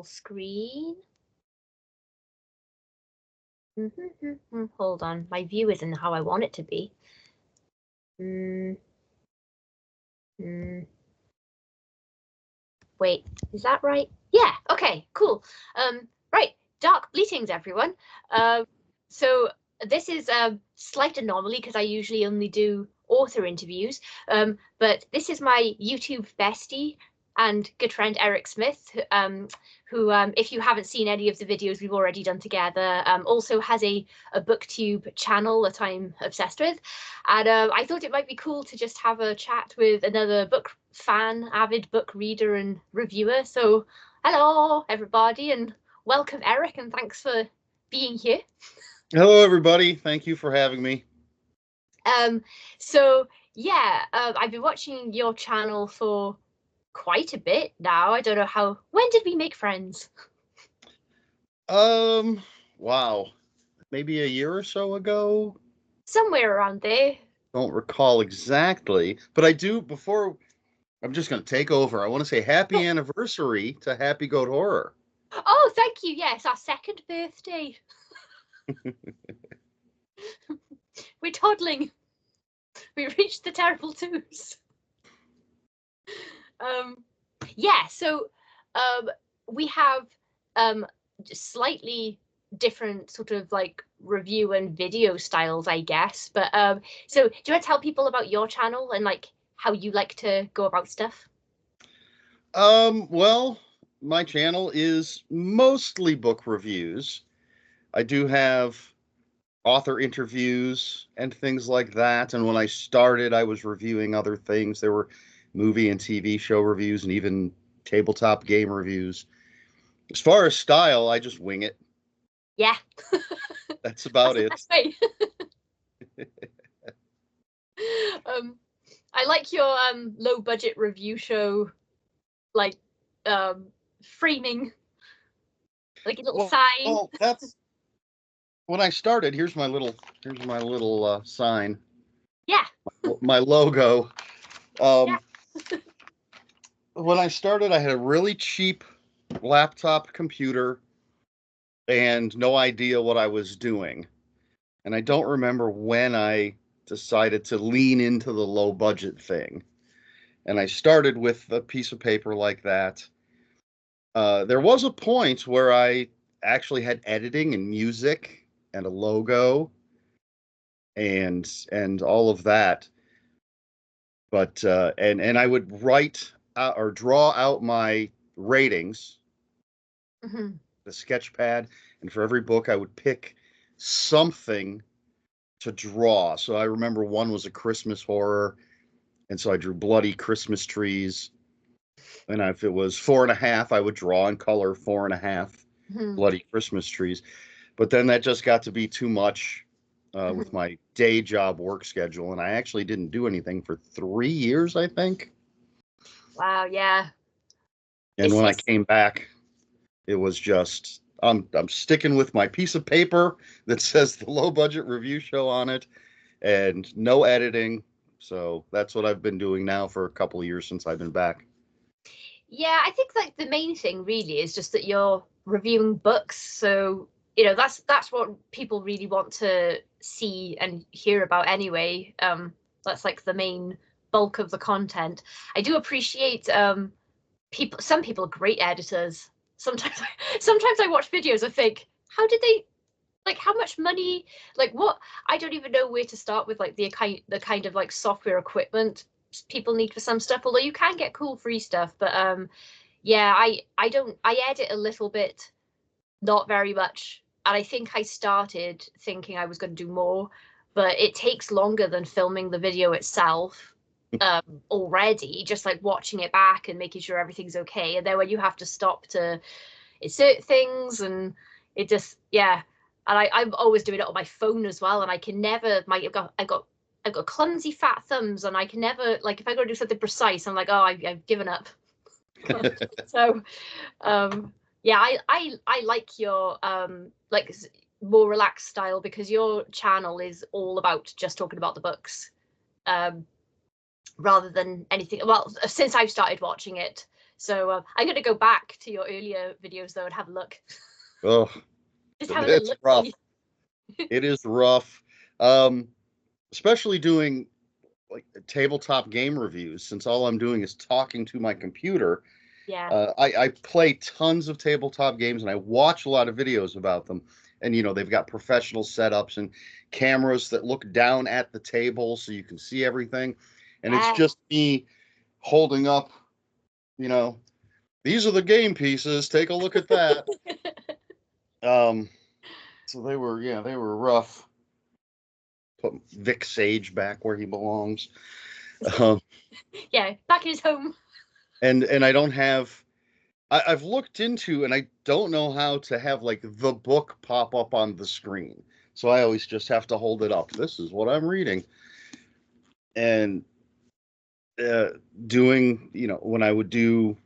full screen. Hold on, my view isn't how I want it to be. Wait, is that right? Yeah, okay, cool. Right, Dark Bleatings, everyone. So this is a slight anomaly because I usually only do author interviews, but this is my YouTube bestie and good friend Eric Smith, who, if you haven't seen any of the videos we've already done together, also has a booktube channel that I'm obsessed with. And I thought it might be cool to just have a chat with another book fan, avid book reader and reviewer. So hello, everybody, and welcome, Eric, and thanks for being here. Hello, everybody. Thank you for having me. So yeah, I've been watching your channel for quite a bit now. I don't know when did we make friends? Wow. Maybe a year or so ago? Somewhere around there. Don't recall exactly, but I do. Before, I'm just going to take over. I want to say happy anniversary to Happy Goat Horror. Oh, thank you. Yes, our second birthday. We're toddling. We reached the terrible twos. Yeah, so we have slightly different sort of like review and video styles, I guess. But so do you want to tell people about your channel and like how you like to go about stuff? Well, my channel is mostly book reviews. I do have author interviews and things like that. And when I started, I was reviewing other things. There were movie and TV show reviews and even tabletop game reviews. As far as style, I just wing it. Yeah. That's about it. That's the best way. I like your low budget review show, like framing, like a little sign. Well, that's when I started. Here's my little sign. Yeah. My logo. Yeah. When I started, I had a really cheap laptop computer and no idea what I was doing. And I don't remember when I decided to lean into the low budget thing. And I started with a piece of paper like that. There was a point where I actually had editing and music and a logo and all of that. But and I would write or draw out my ratings, the sketch pad, and for every book I would pick something to draw. So I remember one was a Christmas horror, and so I drew bloody Christmas trees. And if it was 4.5, I would draw in color 4.5 bloody Christmas trees. But then that just got to be too much with my day job work schedule, and I actually didn't do anything for 3 years, I think. Wow, yeah. And when I came back, it was just I'm sticking with my piece of paper that says the low budget review show on it, and no editing. So that's what I've been doing now for a couple of years since I've been back. Yeah, I think like the main thing really is just that you're reviewing books. So, you know, that's what people really want to see and hear about anyway. That's like the main bulk of the content. I do appreciate some people are great editors. Sometimes I watch videos and think, how did they, like, how much money, like what, I don't even know where to start with like the kind of like software equipment people need for some stuff, although you can get cool free stuff. But yeah, I edit a little bit, not very much, and I think I started thinking I was going to do more, but it takes longer than filming the video itself already, just like watching it back and making sure everything's okay, and then when you have to stop to insert things, and it just, yeah. And I'm always doing it on my phone as well, and I can never, I've got clumsy fat thumbs, and I can never, like, if I go to do something precise, I'm like, oh, I've given up. So yeah, I like your like more relaxed style, because your channel is all about just talking about the books, rather than anything, well, since I've started watching it. So I'm going to go back to your earlier videos though and have a look. Oh, Just have a little it's look. rough. It is rough. Especially doing like tabletop game reviews, since all I'm doing is talking to my computer. Yeah. I play tons of tabletop games and I watch a lot of videos about them. And, they've got professional setups and cameras that look down at the table so you can see everything. And it's Yeah. just me holding up, these are the game pieces. Take a look at that. So they were rough. Put Vic Sage back where he belongs. Um, Yeah, back in his home. and I don't have. I've looked into, and I don't know how to have like the book pop up on the screen. So I always just have to hold it up. This is what I'm reading. And doing, when I would do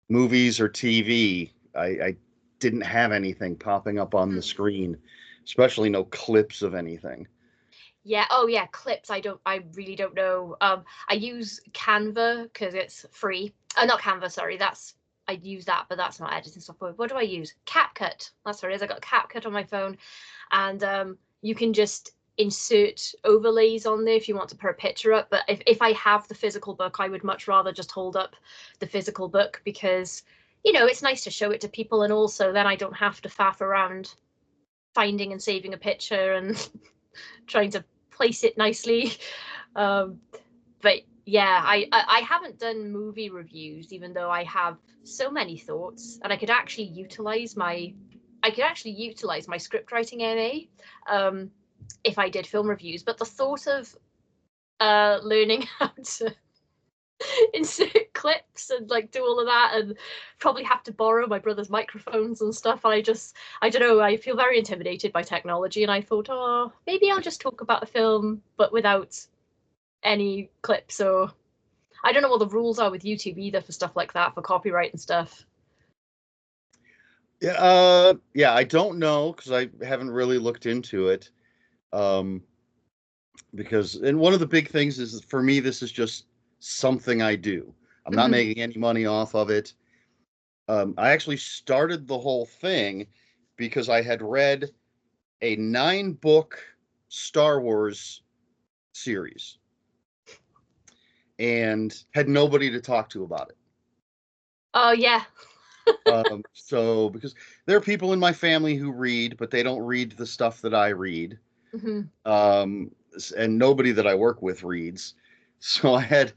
movies or TV, I didn't have anything popping up on the screen, especially no clips of anything. Yeah. Oh, yeah. Clips. I really don't know. I use Canva because it's free. Not Canva. Sorry. I use that, but that's not editing software. What do I use? CapCut. That's what it is. I got CapCut on my phone, and you can just insert overlays on there if you want to put a picture up. But if I have the physical book, I would much rather just hold up the physical book because, it's nice to show it to people, and also then I don't have to faff around finding and saving a picture and trying to place it nicely. But yeah, I haven't done movie reviews, even though I have so many thoughts, and I could actually utilize my script writing MA if I did film reviews. But the thought of learning how to insert clips and like do all of that, and probably have to borrow my brother's microphones and stuff, and I don't know, I feel very intimidated by technology, and I thought, oh, maybe I'll just talk about a film but without any clips. Or I don't know what the rules are with YouTube either for stuff like that, for copyright and stuff. Yeah, I don't know because I haven't really looked into it. And one of the big things is for me, this is just something I do. I'm not making any money off of it. I actually started the whole thing because I had read a 9-book Star Wars series and had nobody to talk to about it. Oh yeah. So because there are people in my family who read, but they don't read the stuff that I read. And nobody that I work with reads. So I had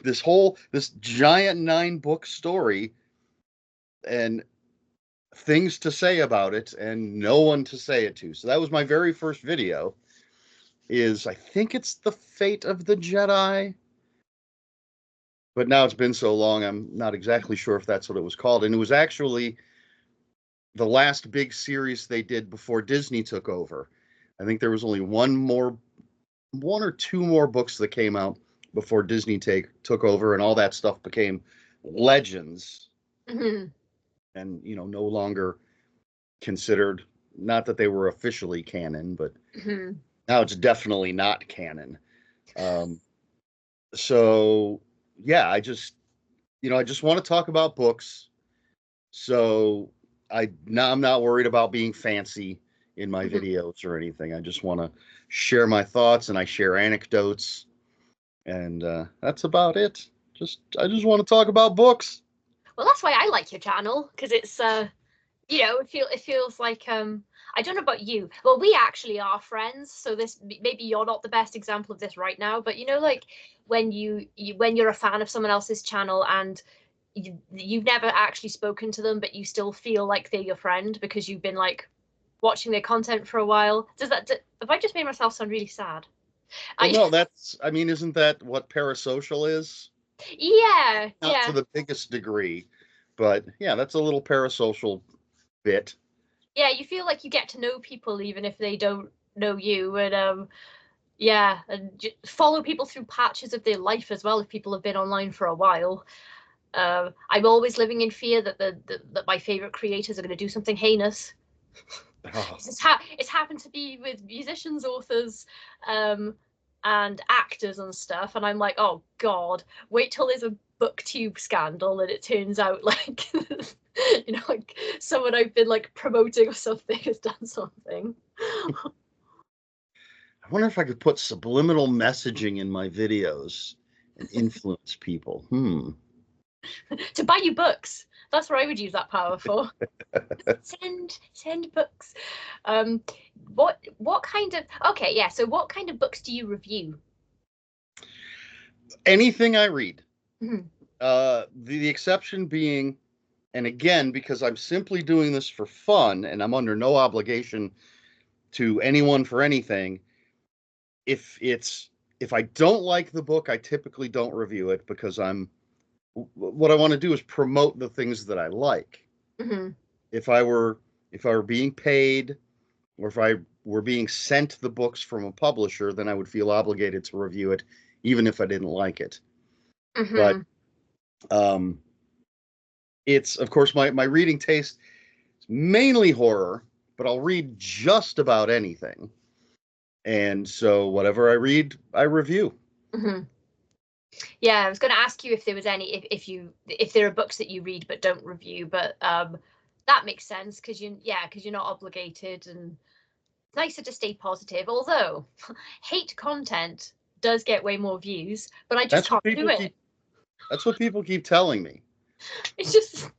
this giant 9-book story and things to say about it and no one to say it to. So that was my very first video. I think it's The Fate of the Jedi. But now it's been so long, I'm not exactly sure if that's what it was called. And it was actually the last big series they did before Disney took over. I think there was only one or two more books that came out before Disney took over, and all that stuff became legends. And no longer considered, not that they were officially canon, but now it's definitely not canon. So yeah, I just want to talk about books. So I'm not worried about being fancy in my videos or anything. I just want to share my thoughts, and I share anecdotes, and that's about it. I just want to talk about books. Well, that's why I like your channel, because it's it feels like I don't know about you. Well, we actually are friends, so this, maybe you're not the best example of this right now, but like when when you're a fan of someone else's channel and you've never actually spoken to them, but you still feel like they're your friend because you've been like watching their content for a while. Have I just made myself sound really sad? Well, no, isn't that what parasocial is? Yeah, Not yeah. to the biggest degree, but yeah, that's a little parasocial bit. Yeah, you feel like you get to know people even if they don't know you, and yeah, and follow people through patches of their life as well if people have been online for a while. I'm always living in fear that that my favorite creators are going to do something heinous. Oh. It's happened to be with musicians, authors, and actors and stuff, and I'm like, oh god, wait till there's a booktube scandal, and it turns out like like someone I've been like promoting or something has done something. I wonder if I could put subliminal messaging in my videos and influence people. To buy you books. That's what I would use that power for. Send books. What kind of so what kind of books do you review? Anything I read. Mm-hmm. The exception being, and again, because I'm simply doing this for fun and I'm under no obligation to anyone for anything, if I don't like the book, I typically don't review it, because what I want to do is promote the things that I like. Mm-hmm. If I were being paid, or if I were being sent the books from a publisher, then I would feel obligated to review it, even if I didn't like it. Mm-hmm. But it's, of course, my reading taste is mainly horror, but I'll read just about anything. And so whatever I read, I review. Mm-hmm. Yeah, I was going to ask you if there was any, if there are books that you read but don't review, but that makes sense, because you're not obligated, and it's nicer to stay positive. Although hate content does get way more views, but I just can't do it. That's what people keep telling me. It's just,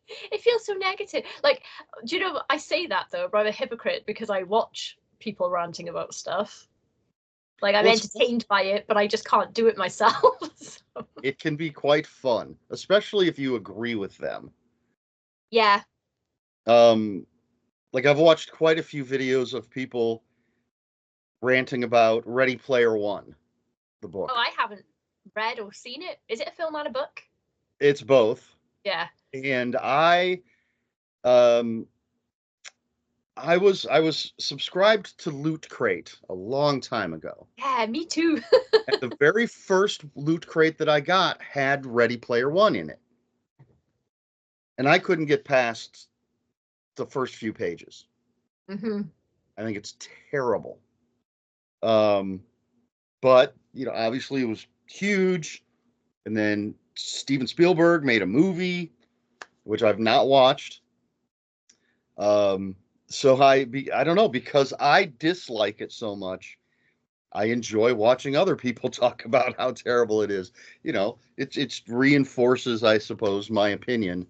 it feels so negative. Like, do you know, I say that though, but I'm a hypocrite, because I watch people ranting about stuff. Like, I'm entertained by it, but I just can't do it myself. So. It can be quite fun, especially if you agree with them. Yeah. Like, I've watched quite a few videos of people ranting about Ready Player One, the book. Oh, I haven't read or seen it. Is it a film and a book? It's both. Yeah. And I was subscribed to Loot Crate a long time ago. Yeah, me too. And the very first Loot Crate that I got had Ready Player One in it. And I couldn't get past the first few pages. Mm-hmm. I think it's terrible. But, obviously it was huge. And then Steven Spielberg made a movie, which I've not watched. So I don't know, because I dislike it so much, I enjoy watching other people talk about how terrible it is. It reinforces, I suppose, my opinion.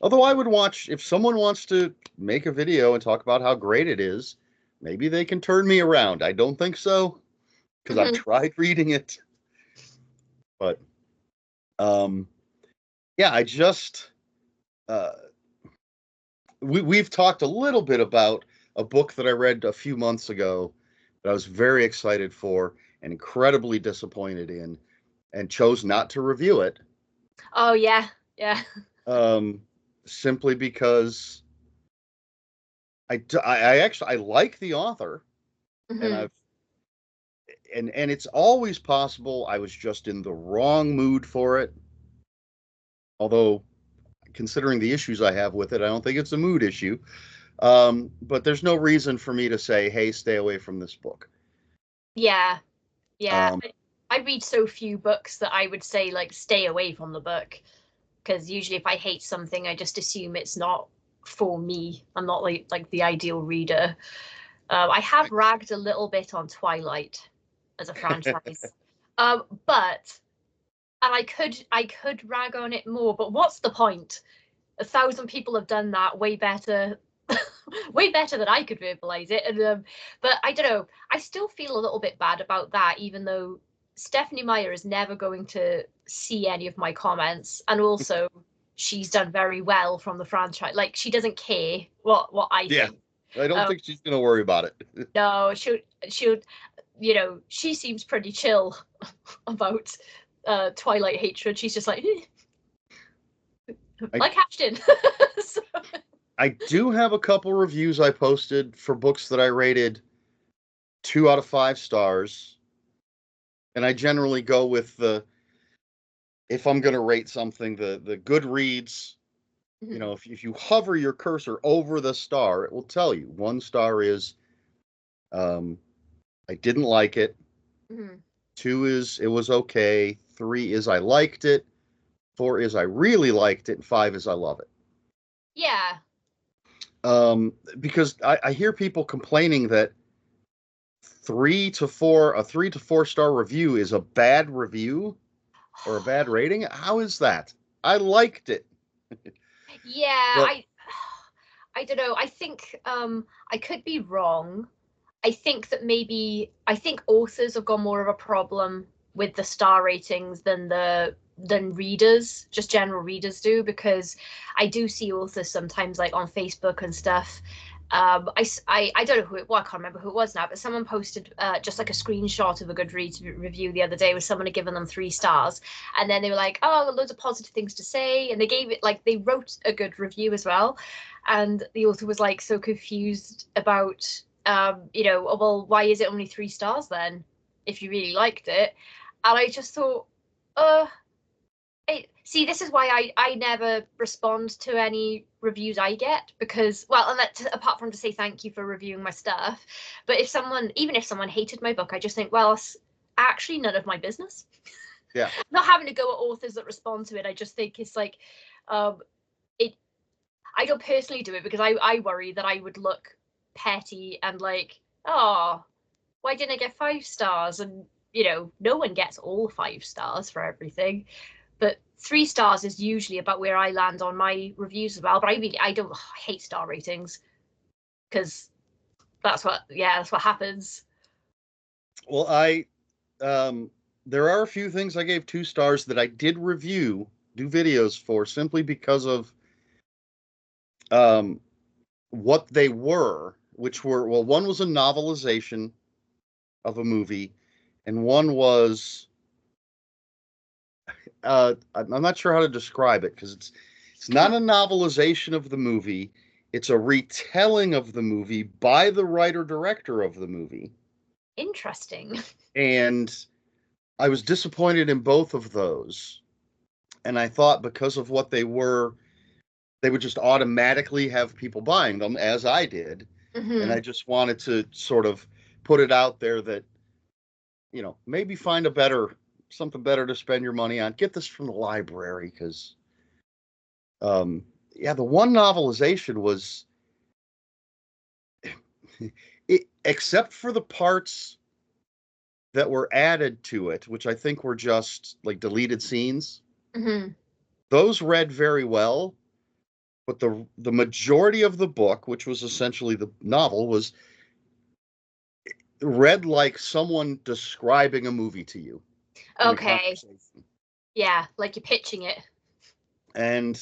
Although I would watch, if someone wants to make a video and talk about how great it is, maybe they can turn me around. I don't think so, because I've tried reading it. But yeah, I just we've talked a little bit about a book that I read a few months ago that I was very excited for and incredibly disappointed in, and chose not to review it. Oh yeah, yeah. Simply because I actually like the author, Mm-hmm. and it's always possible I was just in the wrong mood for it. Although, considering the issues I have with it, I don't think it's a mood issue. But there's no reason for me to say, hey, stay away from this book. Yeah. I read so few books that I would say, like, stay away from the book, because usually if I hate something, I just assume it's not for me. I'm not like the ideal reader. I have ragged a little bit on Twilight as a franchise, but I could rag on it more. But what's the point? 1,000 people have done that way better. Way better than I could verbalize it. And but I don't know, I still feel a little bit bad about that, even though Stephanie Meyer is never going to see any of my comments, and also she's done very well from the franchise. Like, she doesn't care what I think. I don't think she's gonna worry about it. No, she'll she seems pretty chill about Twilight hatred. She's just like like Ashton. So. I do have a couple reviews I posted for books that I rated 2 out of 5 stars. And I generally go with if I'm going to rate something, the Goodreads, Mm-hmm. if you hover your cursor over the star, it will tell you. 1 star is, I didn't like it. Mm-hmm. 2 is, it was okay. 3 is, I liked it. 4 is I really liked it, and 5 is I love it. Yeah. Because I hear people complaining that a 3 to 4 star review is a bad review or a bad rating. How is that? I liked it. Yeah, But I don't know. I think I could be wrong. I think that maybe I think authors have got more of a problem with the star ratings than readers, just general readers do, because I do see authors sometimes like on Facebook and stuff. I don't know who it was, I can't remember who it was now, but someone posted just like a screenshot of a Goodreads review the other day where someone had given them 3 stars, and then they were like, oh, loads of positive things to say, and they gave it like they wrote a good review as well, and the author was like so confused about oh, well, why is it only 3 stars then if you really liked it? And I just thought, uh, see, this is why I never respond to any reviews I get, because, well, apart from to say thank you for reviewing my stuff, but even if someone hated my book, I just think, well, it's actually none of my business. yeah, Not having to go at authors that respond to it, I just think it's like, it. I don't personally do it because I worry that I would look petty and like, oh, why didn't I get 5 stars? And no one gets all 5 stars for everything. But 3 stars is usually about where I land on my reviews as well. But I hate star ratings because that's what happens. well, there are a few things I gave 2 stars that I did do videos for, simply because of um, what they were, which were, well, one was a novelization of a movie, and one was I'm not sure how to describe it, because it's not a novelization of the movie. It's a retelling of the movie by the writer director of the movie. Interesting. And I was disappointed in both of those. And I thought, because of what they were, they would just automatically have people buying them, as I did. And I just wanted to sort of put it out there that, maybe find something better to spend your money on. Get this from the library, because the one novelization was except for the parts that were added to it, which I think were just like deleted scenes. Those read very well, but the majority of the book, which was essentially the novel, was read like someone describing a movie to you. Okay. Yeah, like you're pitching it. And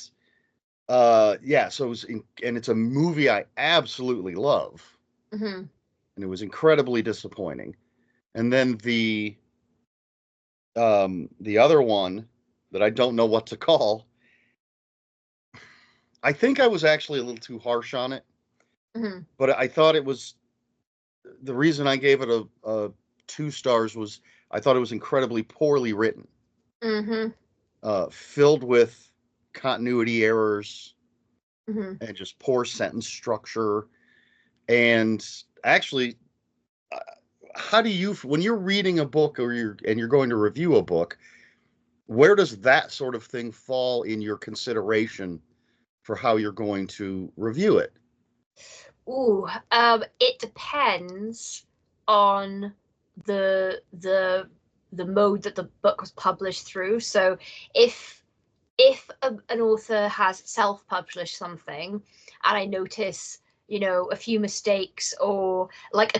so and it's a movie I absolutely love. And it was incredibly disappointing. And then the other one that I don't know what to call, I think I was actually a little too harsh on it. But I thought it was, the reason I gave it a 2 stars was I thought it was incredibly poorly written, filled with continuity errors and just poor sentence structure. And actually, how do you, when you're reading a book or you're going to review a book, where does that sort of thing fall in your consideration for how you're going to review it? Ooh, it depends on the mode that the book was published through. So if an author has self-published something and I notice a few mistakes, or like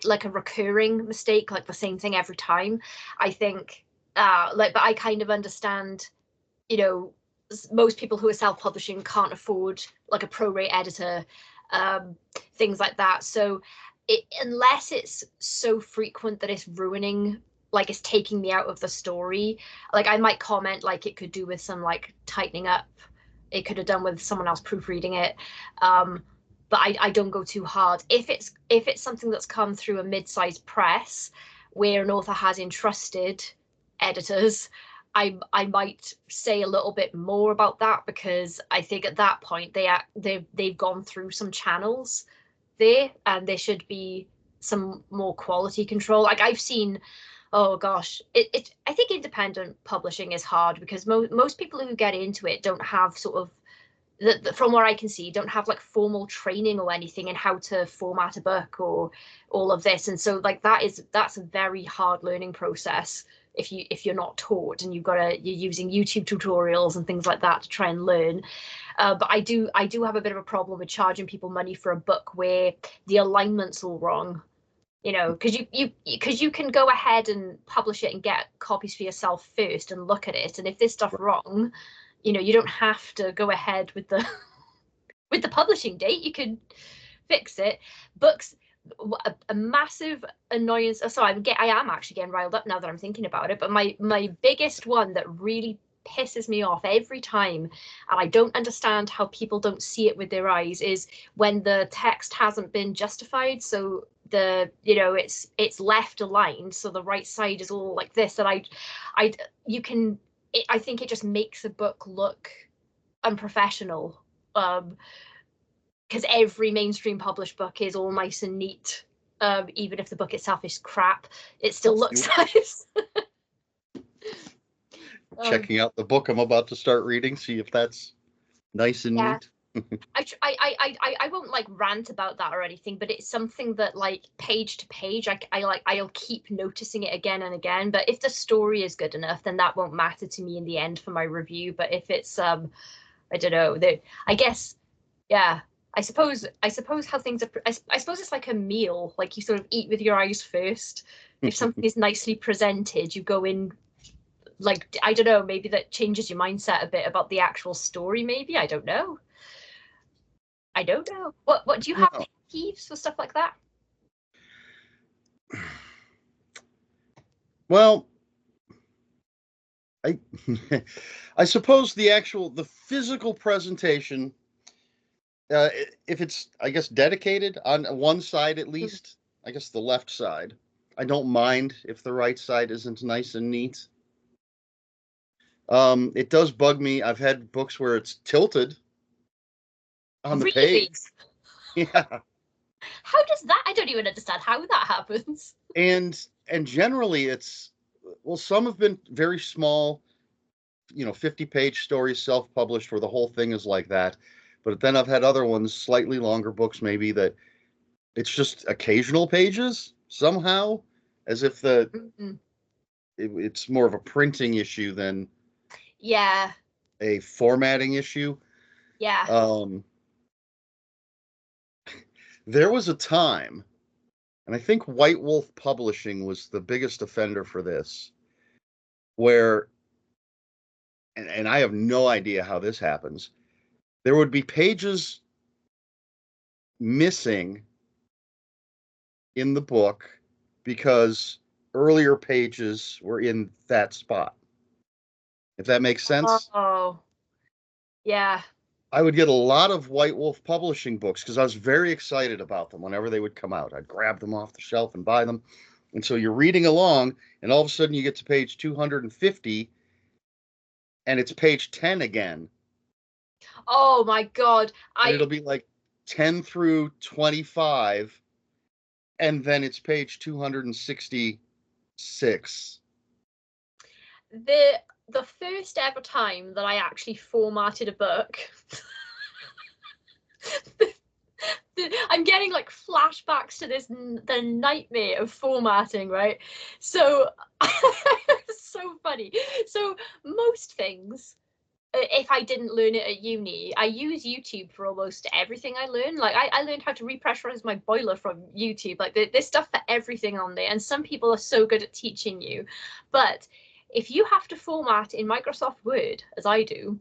like a recurring mistake, like the same thing every time, I think but I kind of understand, most people who are self-publishing can't afford like a pro-rate editor, things like that. So unless it's so frequent that it's ruining, like it's taking me out of the story, like I might comment like it could do with some like tightening up, it could have done with someone else proofreading it, but I don't go too hard. If it's something that's come through a mid-sized press where an author has entrusted editors, I might say a little bit more about that, because I think at that point they've gone through some channels there, and there should be some more quality control. Like I've seen, Oh gosh, I think independent publishing is hard because most people who get into it don't have sort of from what I can see, don't have like formal training or anything in how to format a book or all of this. And so like that's a very hard learning process if you're not taught and you're using YouTube tutorials and things like that to try and learn. But I do have a bit of a problem with charging people money for a book where the alignment's all wrong. Because you can go ahead and publish it and get copies for yourself first and look at it. And if there's stuff wrong, you don't have to go ahead with the with the publishing date. You can fix it. Books, a massive annoyance. Oh, sorry, I am actually getting riled up now that I'm thinking about it. But my biggest one that really pisses me off every time, and I don't understand how people don't see it with their eyes, is when the text hasn't been justified. So it's left aligned, so the right side is all like this. And I think it just makes a book look unprofessional. Because every mainstream published book is all nice and neat. Even if the book itself is crap, it still looks nice. Checking out the book I'm about to start reading, see if that's nice and neat. I won't like rant about that or anything, but it's something that like page to page, I'll keep noticing it again and again. But if the story is good enough, then that won't matter to me in the end for my review. But if it's I don't know, I guess, yeah. I suppose how things are. I suppose it's like a meal. Like you sort of eat with your eyes first. If something is nicely presented, you go in. Like, I don't know, maybe that changes your mindset a bit about the actual story. Maybe, I don't know. What do you have pet peeves for stuff like that? Well, I suppose the physical presentation, if it's, I guess, dedicated on one side at least, I guess the left side. I don't mind if the right side isn't nice and neat. It does bug me. I've had books where it's tilted on the page. Yeah. How does that? I don't even understand how that happens. And generally some have been very small, 50-page stories, self-published, where the whole thing is like that. But then I've had other ones, slightly longer books maybe, that it's just occasional pages somehow, as if it's more of a printing issue than a formatting issue. There was a time, and I think White Wolf Publishing was the biggest offender for this, where, and I have no idea how this happens, there would be pages missing in the book because earlier pages were in that spot. If that makes sense. Oh, yeah. I would get a lot of White Wolf Publishing books because I was very excited about them whenever they would come out. I'd grab them off the shelf and buy them. And so you're reading along, and all of a sudden you get to page 250, and it's page 10 again. Oh my God. And it'll be like 10 through 25, and then it's page 266. The first ever time that I actually formatted a book, I'm getting like flashbacks to the nightmare of formatting, right? So it's so funny. So most things, if I didn't learn it at uni, I use YouTube for almost everything I learn. Like I learned how to repressurize my boiler from YouTube. Like there's stuff for everything on there, and some people are so good at teaching you. But if you have to format in Microsoft Word, as I do,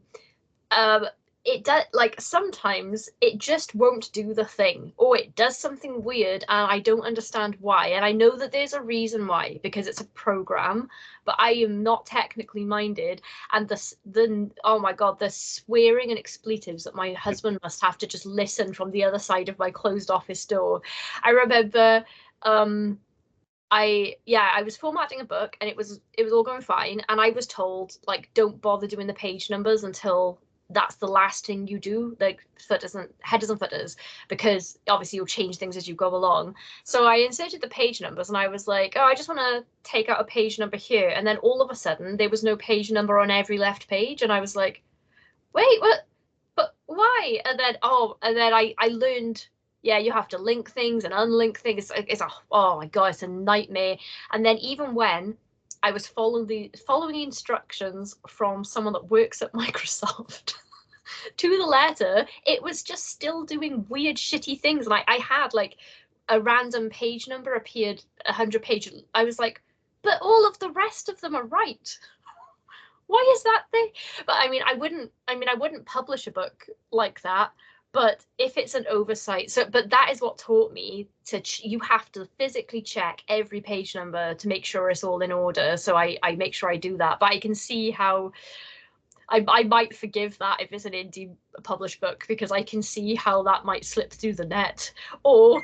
it does, like sometimes it just won't do the thing, or it does something weird and I don't understand why. And I know that there's a reason why, because it's a program, but I am not technically minded. And the oh my God, the swearing and expletives that my husband must have to just listen from the other side of my closed office door. I remember I was formatting a book and it was all going fine, and I was told, like, don't bother doing the page numbers until that's the last thing you do, like headers and footers, because obviously you'll change things as you go along. So I inserted the page numbers, and I was like, oh, I just want to take out a page number here, and then all of a sudden there was no page number on every left page, and I was like, wait, what? But why? And then I learned, yeah, you have to link things and unlink things. It's a, oh my god, it's a nightmare. And then even when I was following the instructions from someone that works at Microsoft to the letter, it was just still doing weird, shitty things. And I had like a random page number appeared 100 pages. I was like, but all of the rest of them are right. Why is that thing? But I mean, I wouldn't publish a book like that. But if it's an oversight, but that is what taught me you have to physically check every page number to make sure it's all in order. So I make sure I do that. But I can see how I might forgive that if it's an indie published book, because I can see how that might slip through the net. Or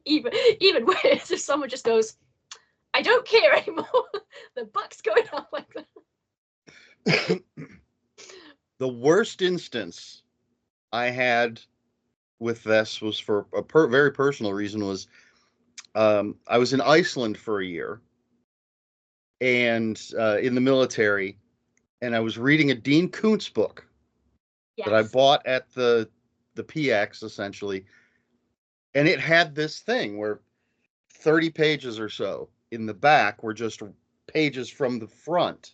even worse, if someone just goes, I don't care anymore. The book's going out like that. The worst instance I had with this was for a very personal reason. Was I was in Iceland for a year, and in the military, and I was reading a Dean Koontz book that I bought at the PX, essentially, and it had this thing where 30 pages or so in the back were just pages from the front.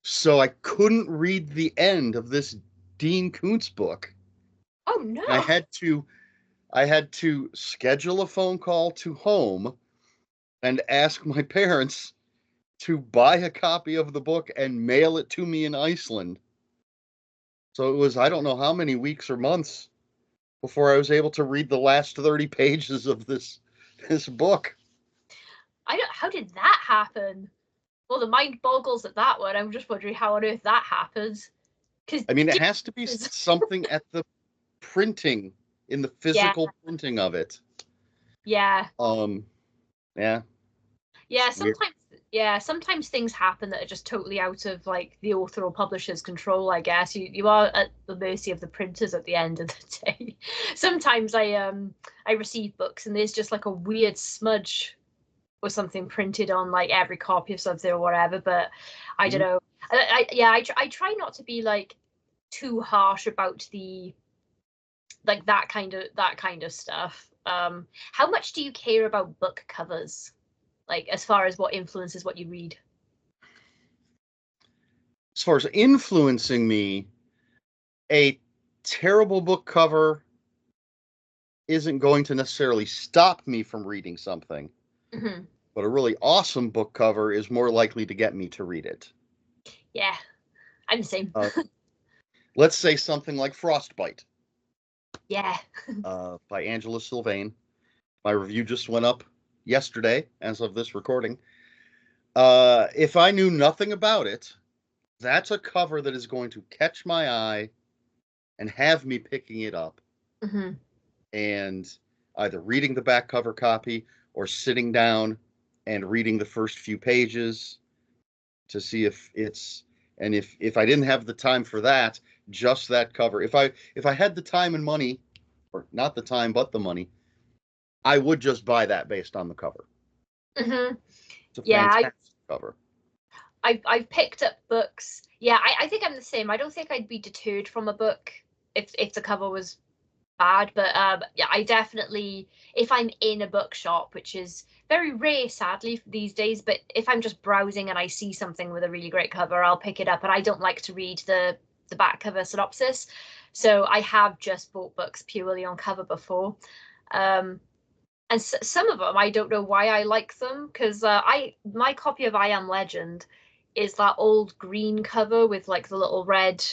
So I couldn't read the end of this Dean Koontz book. Oh no! I had to schedule a phone call to home and ask my parents to buy a copy of the book and mail it to me in Iceland. So it was, I don't know how many weeks or months before I was able to read the last 30 pages of this book. How did that happen? Well, the mind boggles at that one. I'm just wondering how on earth that happens. I mean, it has to be something at the printing, in the physical printing of it. Yeah. Yeah. Yeah, sometimes things happen that are just totally out of like the author or publisher's control, I guess. You are at the mercy of the printers at the end of the day. Sometimes I receive books and there's just like a weird smudge or something printed on like every copy of something or whatever, but I don't know. I try not to be like too harsh about the like that kind of stuff. How much do you care about book covers? Like, as far as what influences what you read? As far as influencing me, a terrible book cover isn't going to necessarily stop me from reading something. Mm-hmm. But a really awesome book cover is more likely to get me to read it. Yeah, I'm the same. Let's say something like Frostbite. Yeah. By Angela Sylvain. My review just went up yesterday, as of this recording. If I knew nothing about it, that's a cover that is going to catch my eye and have me picking it up. Mm-hmm. And either reading the back cover copy or sitting down and reading the first few pages to see if it's, and if I didn't have the time for that, just that cover. If I had the time and money, or not the time but the money, I would just buy that based on the cover. Mm-hmm. It's a fantastic cover. I've picked up books. Yeah, I think I'm the same. I don't think I'd be deterred from a book if the cover was bad, but yeah, I definitely, if I'm in a bookshop, which is very rare sadly these days, but if I'm just browsing and I see something with a really great cover, I'll pick it up. And I don't like to read the back cover synopsis, so I have just bought books purely on cover before. And some of them I don't know why I like them, because my copy of I Am Legend is that old green cover with like the little red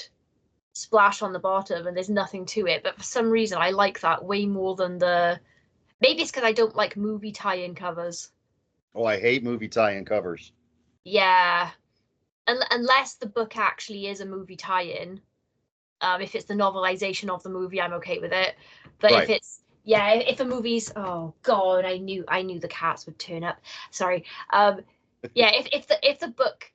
splash on the bottom and there's nothing to it, but for some reason I like that way more than maybe it's because I don't like movie tie-in covers. Oh, I hate movie tie-in covers. Yeah, unless the book actually is a movie tie-in. If it's the novelization of the movie, I'm okay with it, but right. If it's if a movie's, oh god, I knew the cats would turn up, sorry. Yeah, if the book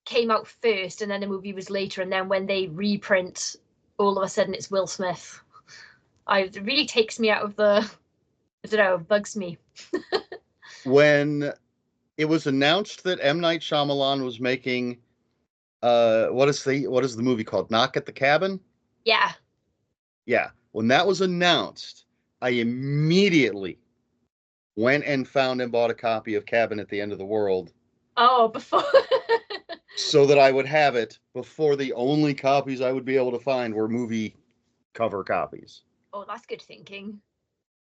came out first and then the movie was later, and then when they reprint, all of a sudden it's Will Smith. It really takes me out of the, I don't know, bugs me. When it was announced that M. Night Shyamalan was making, what is the movie called? Knock at the Cabin? Yeah. Yeah. When that was announced, I immediately went and found and bought a copy of Cabin at the End of the World. Oh, before. So that I would have it before the only copies I would be able to find were movie cover copies. Oh, that's good thinking.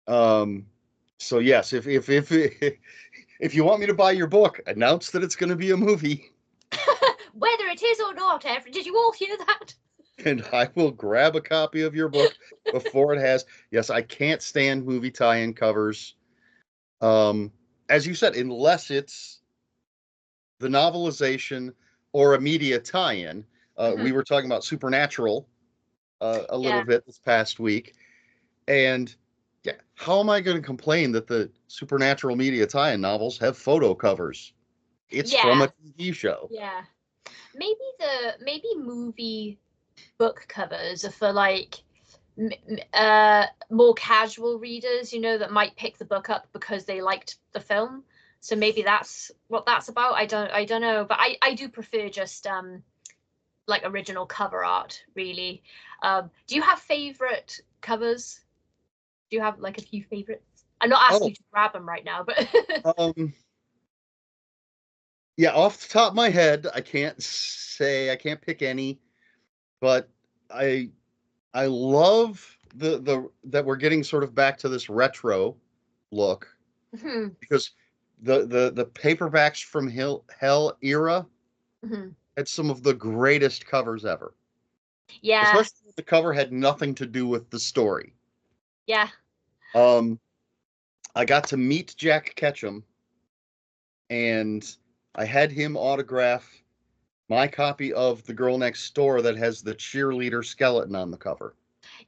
So yes, if if you want me to buy your book, announce that it's going to be a movie. Whether it is or not, did you all hear that? And I will grab a copy of your book before it has. Yes, I can't stand movie tie-in covers. As you said, unless it's the novelization or a media tie-in. We were talking about Supernatural a little bit this past week. And yeah, how am I going to complain that the Supernatural media tie-in novels have photo covers? It's from a TV show. Yeah. Maybe movie book covers are for like more casual readers, that might pick the book up because they liked the film. So maybe that's what that's about. I don't know, but I do prefer just like original cover art, really. Do you have favorite covers? Do you have like a few favorites? I'm not asking you to grab them right now, but yeah, off the top of my head, I can't pick any, but I love the that we're getting sort of back to this retro look, because the paperbacks from Hell era had some of the greatest covers ever. Yeah. Especially if the cover had nothing to do with the story. Yeah. I got to meet Jack Ketchum, and I had him autograph my copy of The Girl Next Door that has the cheerleader skeleton on the cover.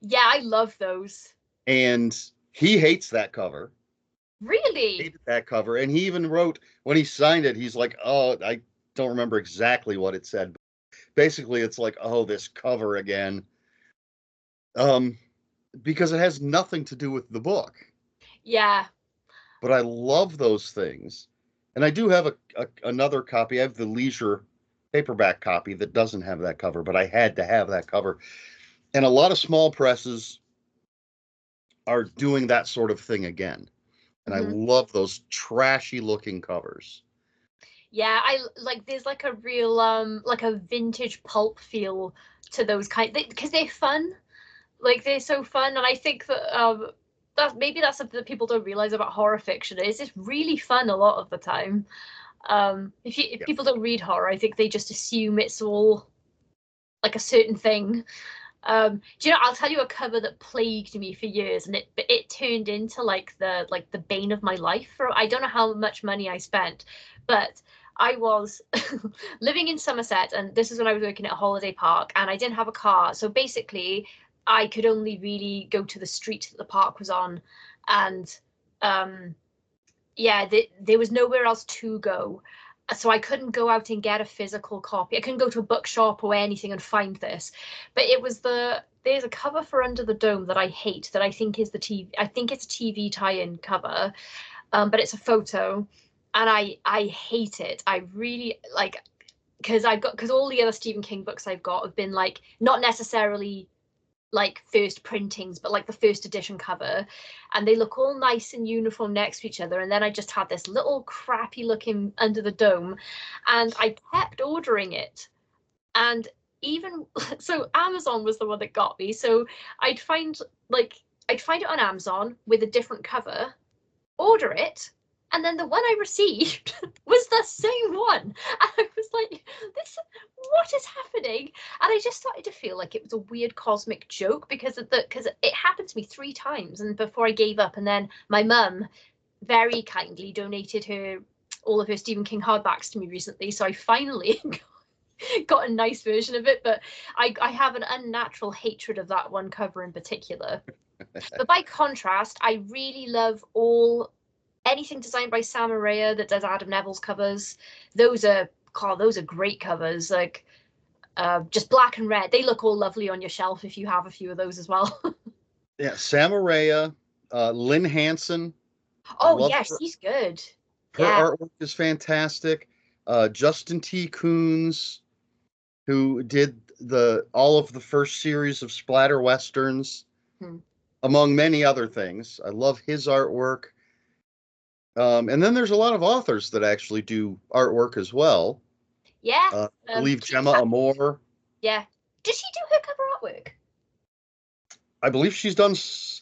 Yeah, I love those. And he hates that cover. Really? He hated that cover. And he even wrote, when he signed it, he's like, oh, I don't remember exactly what it said. But basically, it's like, oh, this cover again. Because it has nothing to do with the book. Yeah. But I love those things. And I do have another copy. I have the Leisure paperback copy that doesn't have that cover, but I had to have that cover. And a lot of small presses are doing that sort of thing again. And I love those trashy looking covers. Yeah, I like, there's like a real like a vintage pulp feel to those because they're fun. Like, they're so fun, and I think that that's something that people don't realize about horror fiction, is it's really fun a lot of the time. If people don't read horror, I think they just assume it's all like a certain thing. Do you know, I'll tell you a cover that plagued me for years, and it turned into like the bane of my life. I don't know how much money I spent, but I was living in Somerset, and this is when I was working at a holiday park, and I didn't have a car. So basically, I could only really go to the street that the park was on, and there was nowhere else to go. So I couldn't go out and get a physical copy. I couldn't go to a bookshop or anything and find this. But there's a cover for Under the Dome that I hate, that I think is I think it's a TV tie-in cover, but it's a photo, and I hate it. I really like, because all the other Stephen King books I've got have been like, not necessarily like first printings, but like the first edition cover, and they look all nice and uniform next to each other. And then I just had this little crappy looking Under the Dome, and I kept ordering it. And even so, Amazon was the one that got me. So I'd find it on Amazon with a different cover, order it, and then the one I received was the same one. And I was like, what is happening? And I just started to feel like it was a weird cosmic joke, because it happened to me 3 times, and before I gave up. And then my mum very kindly donated all of her Stephen King hardbacks to me recently, so I finally got a nice version of it. But I have an unnatural hatred of that one cover in particular. But by contrast, I really love anything designed by Sam Araya that does Adam Neville's covers. Those are God, those are great covers. Like just black and red. They look all lovely on your shelf if you have a few of those as well. Yeah, Samaraya, Lynn Hansen. I Oh love yes, her. he's good. Her Yeah. artwork is fantastic. Justin T. Coons, who did all of the first series of splatter westerns, Hmm. among many other things. I love his artwork. And then there's a lot of authors that actually do artwork as well. Yeah. I believe Gemma Keisha. Amore. Yeah. Did she do her cover artwork? I believe she's done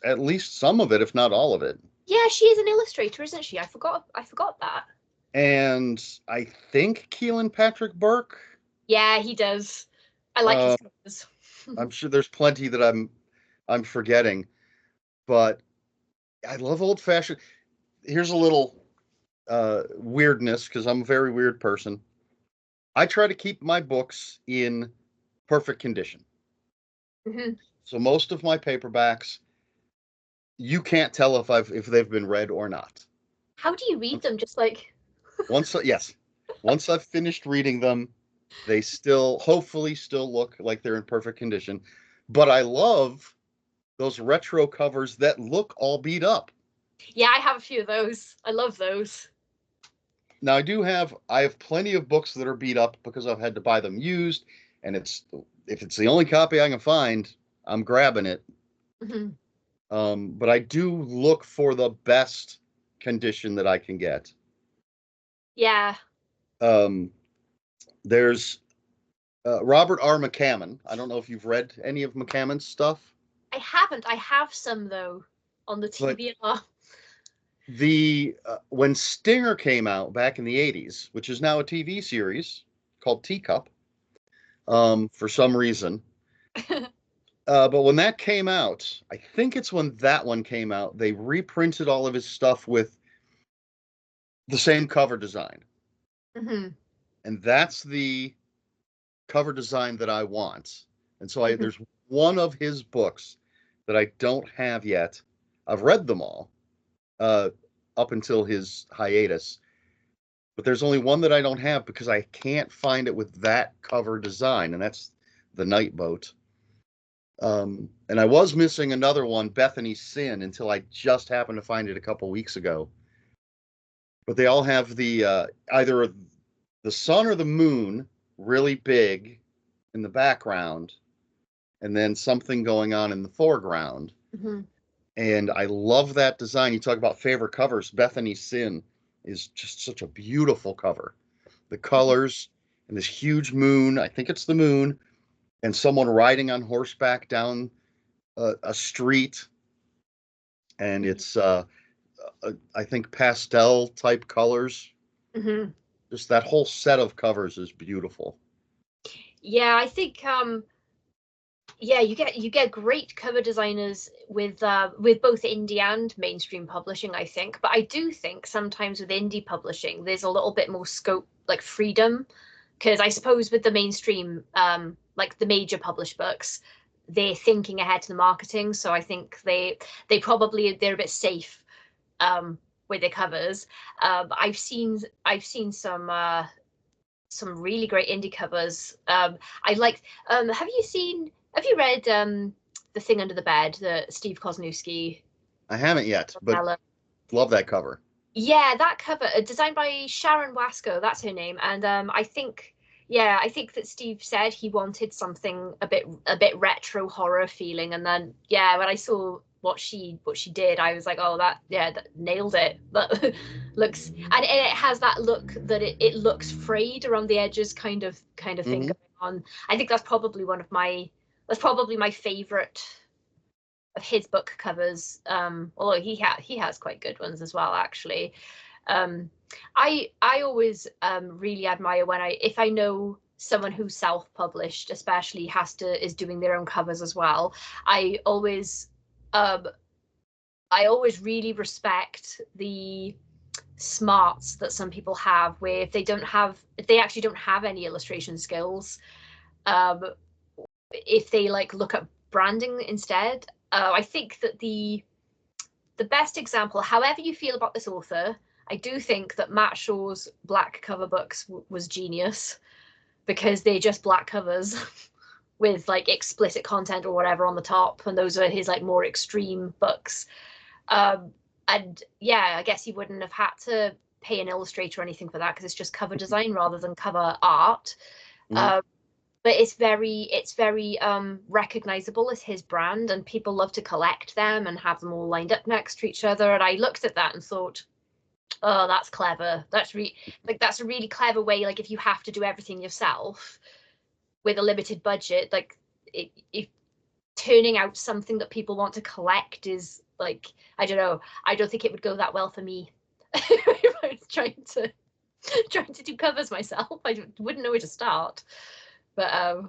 at least some of it, if not all of it. Yeah, she is an illustrator, isn't she? I forgot that. And I think Keelan Patrick Burke. Yeah, he does. I like his Uh, covers. I'm sure there's plenty that I'm forgetting, but I love old fashioned. Here's a little weirdness because I'm a very weird person. I try to keep my books in perfect condition. Mhm. So most of my paperbacks, you can't tell if they've been read or not. How do you read them? Just like Yes, once I've finished reading them, they still hopefully still look like they're in perfect condition. But I love those retro covers that look all beat up. yeah, I have a few of those. I love those. Now I have plenty of books that are beat up because I've had to buy them used, and if it's the only copy I can find, I'm grabbing it. Mhm. But I do look for the best condition that I can get. Yeah, Um, there's Robert R. McCammon. I don't know if you've read any of McCammon's stuff, I haven't. I have some though on the but TBR. the when Stinger came out back in the 80s, which is now a TV series called Teacup, for some reason. But when that came out, I think it's when that one came out, they reprinted all of his stuff with the same cover design. Mhm. And that's the cover design that I want. And so Mhm. there's one of his books that I don't have yet. I've read them all uh, up until his hiatus, but there's only one that I don't have because I can't find it with that cover design, and that's The Night Boat. And I was missing another one, Bethany's Sin, until I just happened to find it a couple weeks ago. But they all have either the sun or the moon really big in the background, and then something going on in the foreground. Mhm. And I love that design. You talk about favorite covers. Bethany's Sin is just such a beautiful cover. The colors and this huge moon, I think it's the moon, and someone riding on horseback down a street. And Mhm. it's, I think, pastel type colors. Mhm. Just that whole set of covers is beautiful. Yeah, I think yeah, you get great cover designers with both indie and mainstream publishing, I think. But I do think sometimes with indie publishing, there's a little bit more scope, like freedom, because I suppose with the mainstream, like the major published books, they're thinking ahead to the marketing. So I think they're a bit safe with their covers. I've seen some really great indie covers. I like. Have you read The Thing Under the Bed, the Steve Kosnowski I haven't yet, but novella? love that cover. Yeah, that cover, designed by Sharon Wasco, that's her name, and I think that Steve said he wanted something a bit retro horror feeling, and then yeah, when I saw what she did, I was like, oh, that nailed it. That looks, and it has that look that it looks frayed around the edges, kind of thing Hmm. going on. I think that's probably my favorite of his book covers. Although he has quite good ones as well, actually. Um, I always really admire when if I know someone who's self-published, especially is doing their own covers as well. I always um, I always really respect the smarts that some people have, where if they actually don't have any illustration skills, um, if they like look at branding instead. I think that the best example, however you feel about this author, I do think that Matt Shaw's black cover books was genius, because they're just black covers with like explicit content or whatever on the top, and those are his like more extreme books. And yeah, I guess he wouldn't have had to pay an illustrator or anything for that, because it's just cover design rather than cover art. Mhm. But it's very recognizable as his brand, and people love to collect them and have them all lined up next to each other. And I looked at that and thought, oh, that's clever. That's a really clever way. Like, if you have to do everything yourself with a limited budget, like, if turning out something that people want to collect is like, I don't know, I don't think it would go that well for me. If I was trying to do covers myself, I wouldn't know where to start. But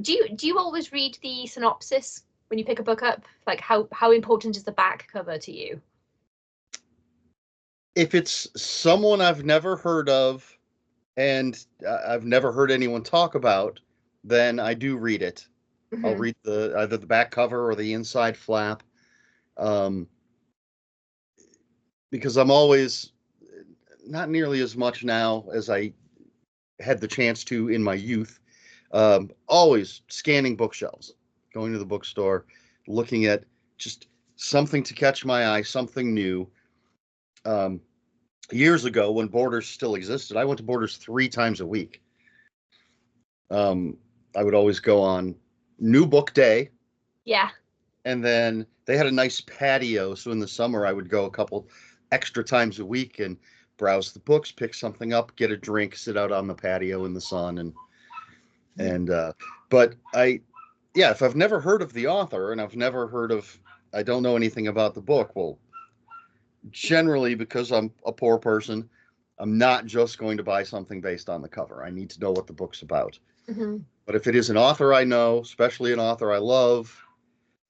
do you always read the synopsis when you pick a book up? Like, how important is the back cover to you? If it's someone I've never heard of and I've never heard anyone talk about, then I do read it. I'll Mm-hmm. read either the back cover or the inside flap, um, because I'm always, not nearly as much now as I had the chance to in my youth, always scanning bookshelves, going to the bookstore, looking at just something to catch my eye, something new. Um, Years ago, when Borders still existed, I went to Borders 3 times a week. Um, I would always go on New Book Day, Yeah. and then they had a nice patio. So in the summer, I would go a couple extra times a week and browse the books, pick something up, get a drink, sit out on the patio in the sun, and but yeah, if I've never heard of the author and I don't know anything about the book, well, generally, because I'm a poor person, I'm not just going to buy something based on the cover. I need to know what the book's about. Mm-hmm. But if it is an author I know, especially an author I love,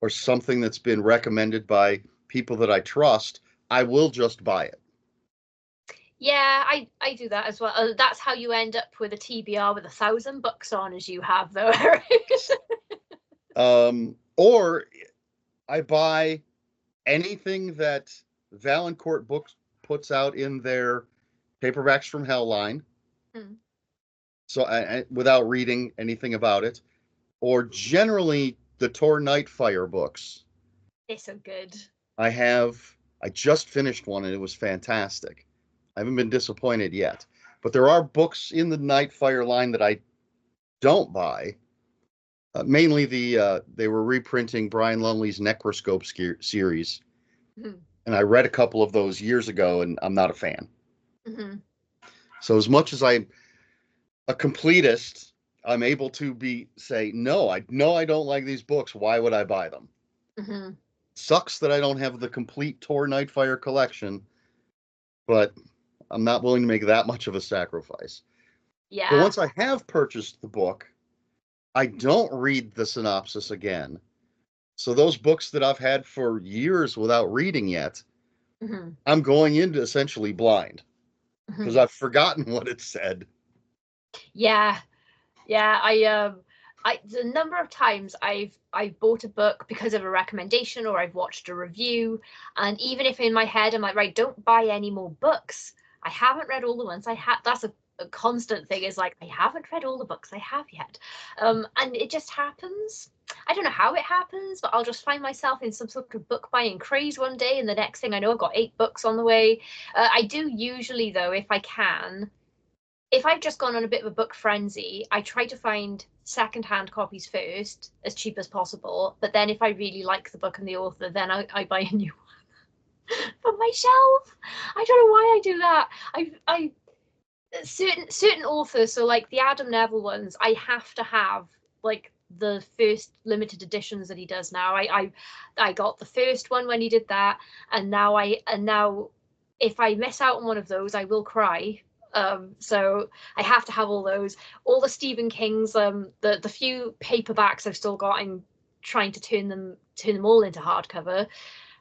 or something that's been recommended by people that I trust, I will just buy it. Yeah, I do that as well. That's how you end up with a TBR with 1,000 books on, as you have, though, Eric. Or I buy anything that Valancourt Books puts out in their Paperbacks from Hell line. Hmm. So without reading anything about it, or generally the Tor Nightfire books. They're so good. I just finished one and it was fantastic. I haven't been disappointed yet. But there are books in the Nightfire line that I don't buy. Mainly they were reprinting Brian Lumley's Necroscope series, Mm-hmm. and I read a couple of those years ago, and I'm not a fan. Mm-hmm. So as much as I'm a completist, I'm able to say no. I know I don't like these books. Why would I buy them? Mm-hmm. Sucks that I don't have the complete Tor Nightfire collection, but I'm not willing to make that much of a sacrifice. But Yeah. once I have purchased the book, I don't read the synopsis again. So those books that I've had for years without reading yet, Mm-hmm. I'm going into essentially blind because Mm-hmm. I've forgotten what it said. Yeah. Yeah, I the number of times I've bought a book because of a recommendation, or I've watched a review, and even if in my head I'm like, right, don't buy any more books. I haven't read all the ones I had. That's a constant thing, is like, I haven't read all the books I have yet. And it just happens. I don't know how it happens, but I'll just find myself in some sort of book buying craze one day, and the next thing I know, I've got 8 books on the way. I do usually, though, if I can, if I've just gone on a bit of a book frenzy, I try to find secondhand copies first, as cheap as possible. But then if I really like the book and the author, then I buy a new one from my shelf. I don't know why I do that. I certain authors, so like the Adam Neville ones, I have to have like the first limited editions that he does now. I got the first one when he did that, and now if I miss out on one of those, I will cry. So I have to have all those. All the Stephen King's, the few paperbacks I've still got, I'm trying to turn them all into hardcover.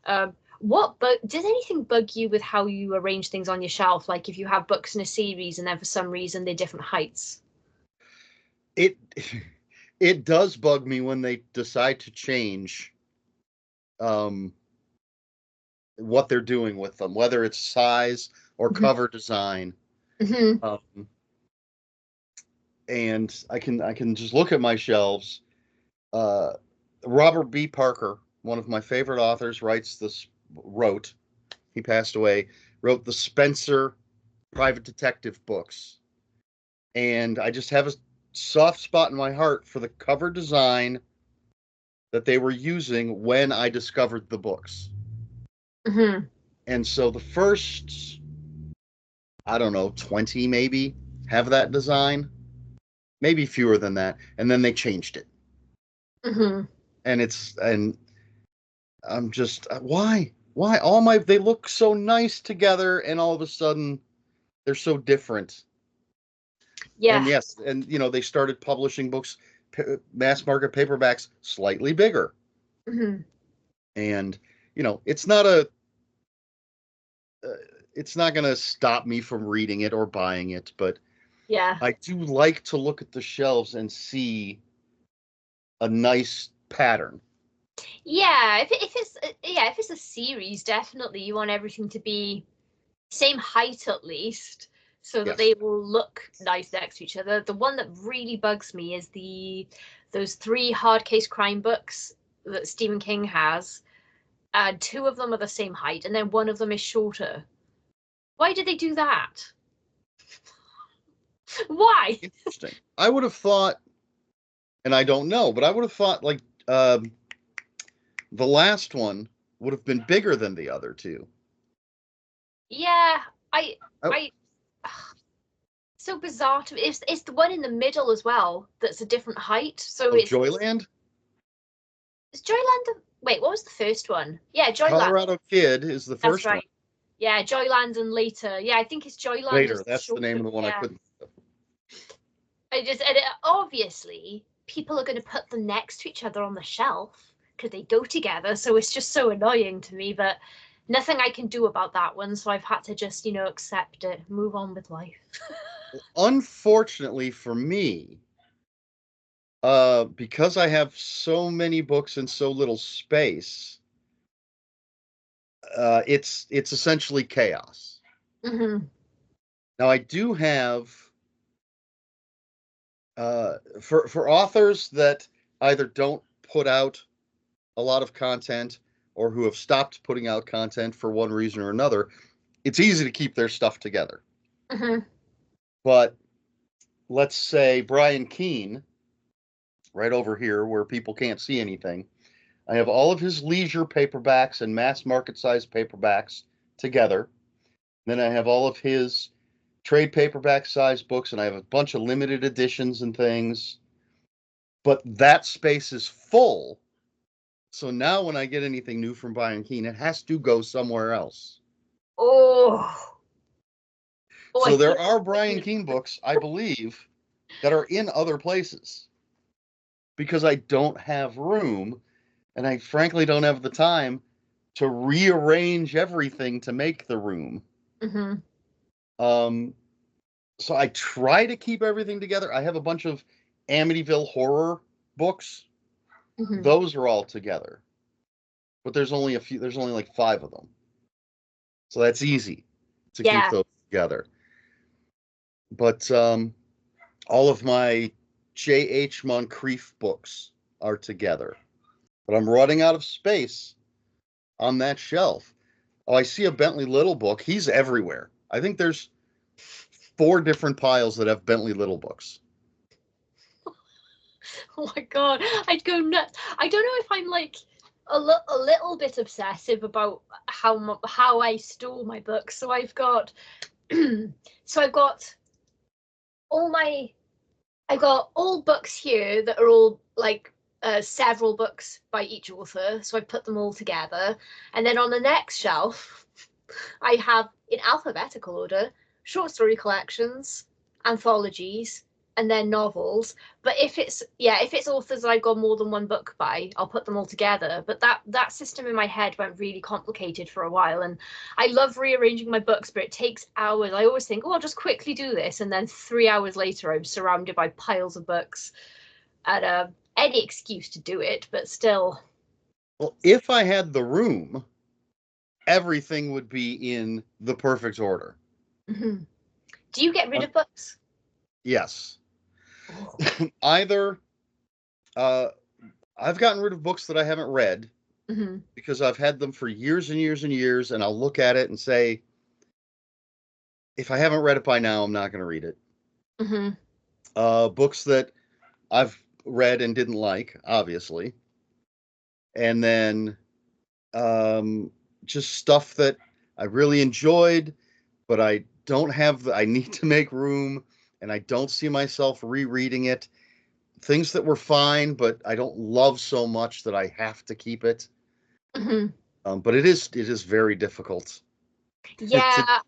Um, but does anything bug you with how you arrange things on your shelf? Like, if you have books in a series and then for some reason they're different heights? It it does bug me when they decide to change um, what they're doing with them, whether it's size or cover design. Mm-hmm. And I can just look at my shelves. Robert B. Parker, one of my favorite authors, wrote, he passed away, wrote the Spencer private detective books. And I just have a soft spot in my heart for the cover design that they were using when I discovered the books. Mm-hmm. And so the first, I don't know, 20 maybe have that design, maybe fewer than that. And then they changed it. Mm-hmm. And I'm just, why? They look so nice together and all of a sudden they're so different. Yeah. And yes, and they started publishing books, mass market paperbacks, slightly bigger. Mm-hmm. And it's not a it's not going to stop me from reading it or buying it, but Yeah. I do like to look at the shelves and see a nice pattern. Yeah. If it's a series, definitely you want everything to be same height at least, so that Yes. they will look nice next to each other. The one that really bugs me is those 3 hard case crime books that Stephen King has. And 2 of them are the same height, and then one of them is shorter. Why did they do that? Why? Interesting. I would have thought, and I don't know, but I would have thought like the last one would have been bigger than the other two. Yeah, I Oh, I so bizarre to me. It's the one in the middle as well that's a different height. So Joyland? is Joyland. Wait, what was the first one? Yeah, Joyland. Colorado Kid is the That's first one. right. Yeah, Joyland and later. Yeah, I think it's Joyland is Later, the that's the name shorter. of the one I Yeah, couldn't. obviously people are going to put them next to each other on the shelf because they go together. So it's just so annoying to me, but nothing I can do about that one. So I've had to just accept it, move on with life. Unfortunately for me, because I have so many books and so little space, it's essentially chaos. Mm-hmm. Now I do have for authors that either don't put out a lot of content or who have stopped putting out content for one reason or another, it's easy to keep their stuff together. Mm-hmm. But let's say Brian Keene, right over here where people can't see anything, I have all of his leisure paperbacks and mass market size paperbacks together. Then I have all of his trade paperback size books, and I have a bunch of limited editions and things. But that space is full. So now when I get anything new from Brian Keene, it has to go somewhere else. Oh, I So there hate are Brian it. Keene books, I believe, that are in other places because I don't have room and I frankly don't have the time to rearrange everything to make the room. Mm-hmm. Um, so I try to keep everything together. I have a bunch of Amityville horror books. Mm-hmm. Those are all together, but there's only a few. There's only like 5 of them, so that's easy to keep Yeah. those together. But all of my J.H. Moncrief books are together, but I'm running out of space on that shelf. Oh, I see a Bentley Little book. He's everywhere. I think there's 4 different piles that have Bentley Little books. Oh my god, I'd go nuts. I don't know if I'm like a little bit obsessive about how I store my books. So I've got so all my I've got all books here that are all like several books by each author. So I put them all together, and then on the next shelf, I have in alphabetical order short story collections, anthologies, and then novels. But if it's authors that I've got more than one book by, I'll put them all together. But that system in my head went really complicated for a while, and I love rearranging my books, but it takes hours. I always think, oh, I'll just quickly do this, and then 3 hours later, I'm surrounded by piles of books, and any excuse to do it, but still. Well, if I had the room, everything would be in the perfect order. Hmm. Do you get rid of books? Yes. Oh. Either I've gotten rid of books that I haven't read Hmm. because I've had them for years and years and years, and I'll look at it and say, if I haven't read it by now, I'm not going to read it. Hmm. Books that I've read and didn't like, obviously, and then just stuff that I really enjoyed, but I don't have I need to make room, and I don't see myself rereading it. Things that were fine, but I don't love so much that I have to keep it. Hmm. But it is very difficult Yeah, to.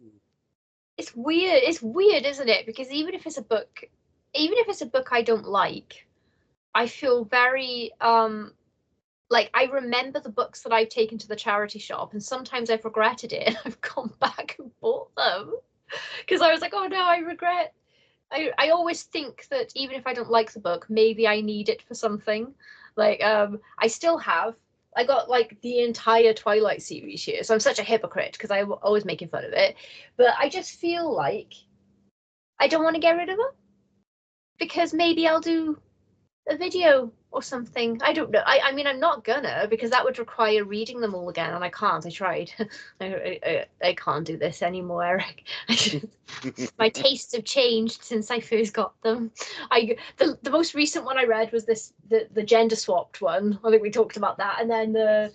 it's weird. It's weird, isn't it? Because even if it's a book I don't like, I feel very like I remember the books that I've taken to the charity shop, and sometimes I've regretted it and I've gone back and bought them because I was like, oh no, I regret. I always think that even if I don't like the book, maybe I need it for something. Like I still have. I got like the entire Twilight series here, so I'm such a hypocrite because I'm always making fun of it. But I just feel like I don't want to get rid of them because maybe I'll do a video or something. I don't know. I mean, I'm not gonna because that would require reading them all again, and I can't. I tried. I can't do this anymore, Eric. My tastes have changed since I first got them. The most recent one I read was the gender swapped one. I think we talked about that, and then the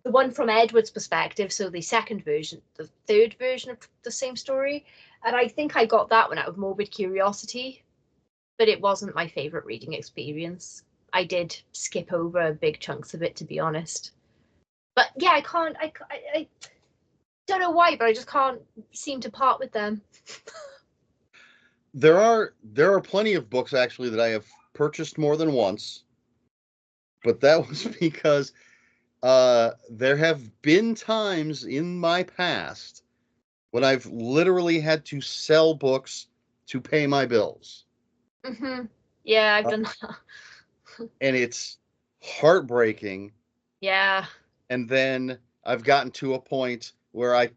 one from Edward's perspective, so the second version, the third version of the same story, and I think I got that one out of morbid curiosity, but it wasn't my favorite reading experience. I did skip over big chunks of it, to be honest. But yeah, I can't. I don't know why, but I just can't seem to part with them. There are plenty of books actually that I have purchased more than once, but that was because there have been times in my past when I've literally had to sell books to pay my bills. Hmm. Yeah, I've Uh, done that. and it's heartbreaking. Yeah. And then I've gotten to a point where I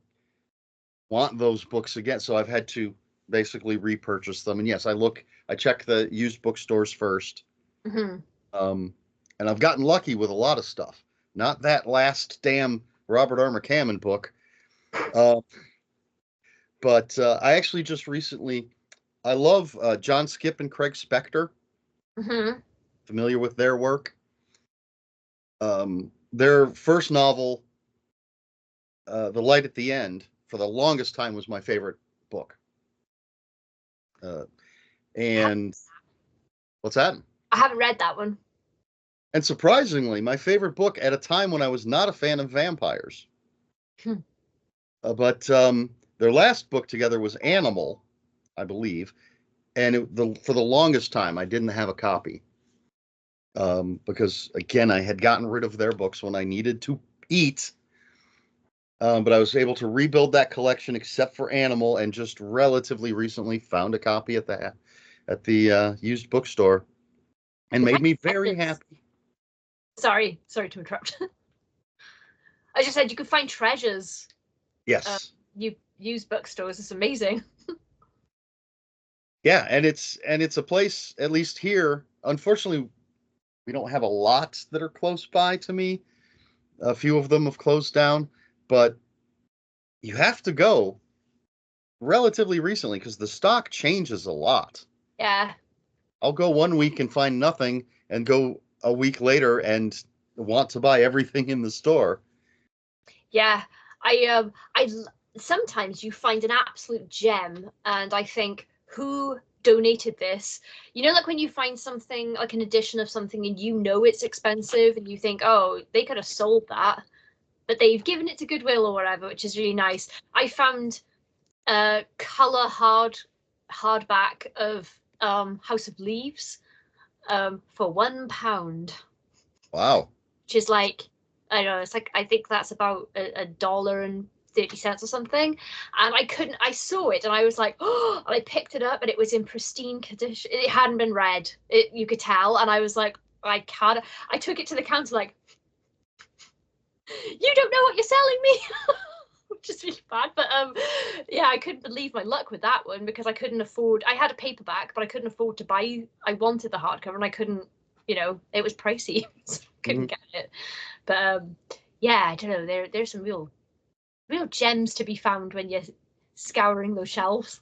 want those books again, so I've had to basically repurchase them. And yes, I check the used bookstores first. Hmm. Um, and I've gotten lucky with a lot of stuff. Not that last damn Robert R. McCammon book, uh, but I actually just recently. I love John Skip and Craig Spector. Hmm. Familiar with their work? Their first novel, The Light at the End, for the longest time was my favorite book. Uh, and what's that? I haven't read that one. And surprisingly, my favorite book at a time when I was not a fan of vampires. Hmm. But their last book together was Animal, I believe, and for the longest time I didn't have a copy because again I had gotten rid of their books when I needed to eat. But I was able to rebuild that collection except for Animal, and just relatively recently found a copy at the used bookstore, and It's made like me very treasures. happy. Sorry to interrupt. I just said you could find treasures. Uh, Yes, you use bookstores. It's amazing. yeah, and it's a place, at least here. Unfortunately, we don't have a lot that are close by to me. A few of them have closed down, but you have to go relatively recently because the stock changes a lot. Yeah. I'll go one week and find nothing, and go a week later and want to buy everything in the store. Yeah. Sometimes you find an absolute gem, and I think, who donated this? You know, like when you find something like an edition of something and you know it's expensive, and you think, oh, they could have sold that, but they've given it to Goodwill or whatever, which is really nice. I found a color hardback of House of Leaves for £1, Wow. which is like, I don't know, it's like, I think that's about a dollar and 30 cents or something. And I saw it and I was like, oh, and I picked it up and it was in pristine condition. It hadn't been read, you could tell. And I was like, I can't. I took it to the counter like, you don't know what you're selling me, which is really bad. But yeah, I couldn't believe my luck with that one because I couldn't afford. I had a paperback, but I couldn't afford to buy. I wanted the hardcover, and I couldn't. It was pricey, so I couldn't get it. But yeah, I don't know. There's some real gems to be found when you're scouring those shelves.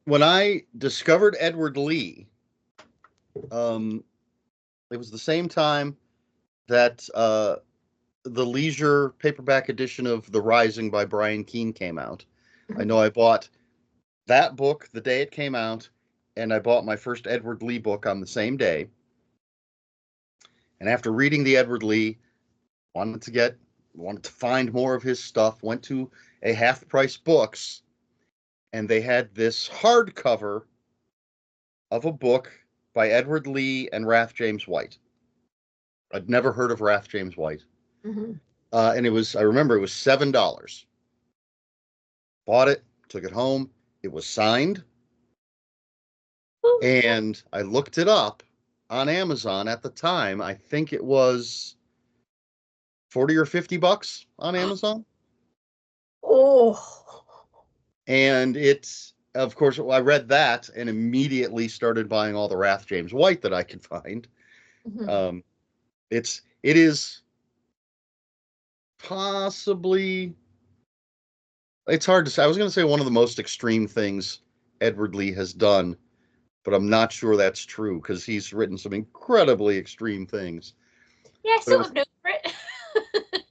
When I discovered Edward Lee, it was the same time that the Leisure paperback edition of The Rising by Brian Keene came out. I know I bought that book the day it came out, and I bought my first Edward Lee book on the same day. And after reading the Edward Lee, wanted to find more of his stuff, went to a Half Price Books, and they had this hardcover of a book by Edward Lee and Rath James White. I'd never heard of Rath James White. And I remember it was $7. Bought it, took it home. It was signed. And I looked it up on Amazon at the time. I think it was 40 or 50 bucks on Amazon. Oh. And it's, of course, I read that and immediately started buying all the Rath James White that I could find. It is possibly, it's hard to say. I was going to say one of the most extreme things Edward Lee has done, but I'm not sure that's true because he's written some incredibly extreme things. Yeah, sort of known for it.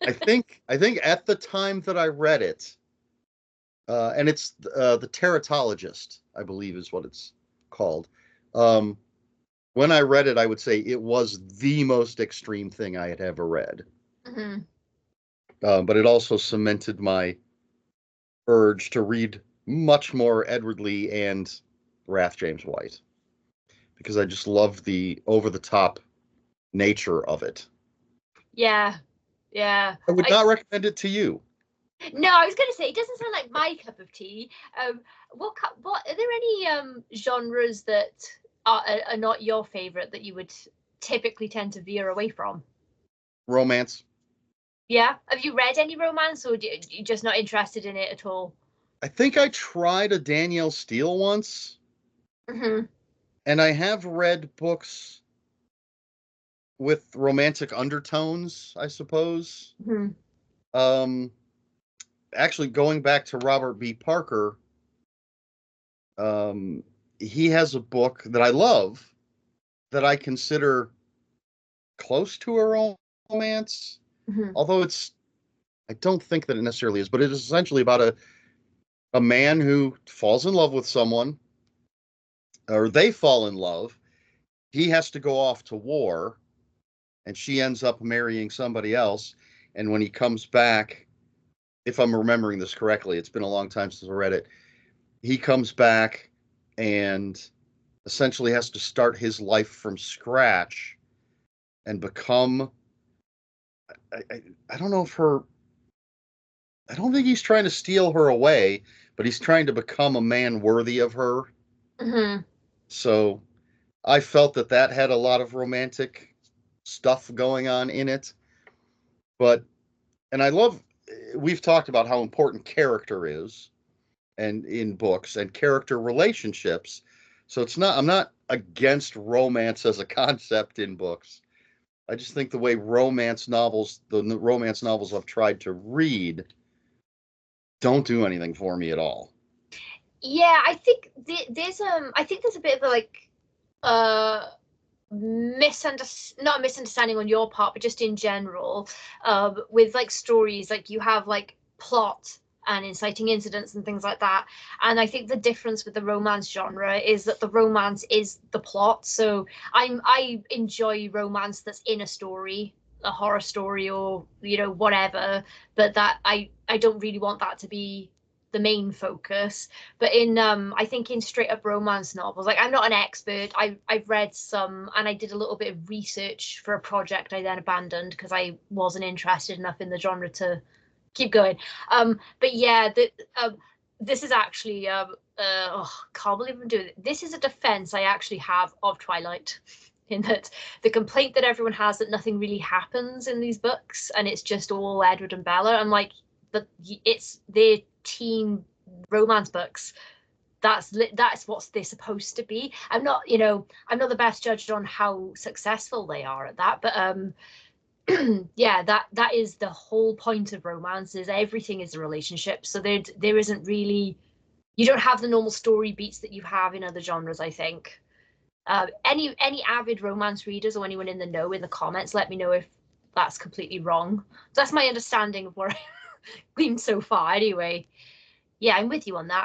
I think at the time that I read it, and it's the Teratologist, I believe is what it's called. When I read it, I would say it was the most extreme thing I had ever read. But it also cemented my urge to read much more Edward Lee and Rath James White because I just loved the over-the-top nature of it. Yeah. I would not recommend it to you. No, I was going to say it doesn't sound like my cup of tea. What are there any genres that are not your favorite that you would typically tend to veer away from? Romance. Yeah. Have you read any romance, or you're just not interested in it at all? I think I tried a Danielle Steele once. And I have read books with romantic undertones, I suppose. Actually, going back to Robert B. Parker, he has a book that I love that I consider close to a romance, although I don't think that it necessarily is, but it is essentially about a man who falls in love with someone, or they fall in love. He has to go off to war, and she ends up marrying somebody else. And when he comes back, if I'm remembering this correctly, it's been a long time since I read it, he comes back and essentially has to start his life from scratch and become, I don't know if I don't think he's trying to steal her away, but he's trying to become a man worthy of her. So I felt that had a lot of romantic stuff going on in it. And I love, we've talked about how important character is and in books and character relationships. So I'm not against romance as a concept in books. I just think the way the romance novels I've tried to read don't do anything for me at all. Yeah, I think there's a bit of a not a misunderstanding on your part, but just in general, with like stories, like you have like plot and inciting incidents and things like that. And I think the difference with the romance genre is that the romance is the plot. So I enjoy romance that's in a story, a horror story, or whatever, but that I don't really want that to be the main focus. But in I think in straight up romance novels, like I'm not an expert, I've read some, and I did a little bit of research for a project I then abandoned because I wasn't interested enough in the genre to keep going. But yeah, this is actually can't believe I'm doing it. This is a defense I actually have of Twilight, in that the complaint that everyone has that nothing really happens in these books and it's just all Edward and Bella. I'm like, but it's their teen romance books. That's what they're supposed to be. I'm not the best judge on how successful they are at that, but yeah, that is the whole point of romance. Is everything is a relationship. So there isn't really, you don't have the normal story beats that you have in other genres, I think. Any avid romance readers or anyone in the know in the comments, let me know if that's completely wrong. That's my understanding of where I've been so far. Anyway, yeah, I'm with you on that.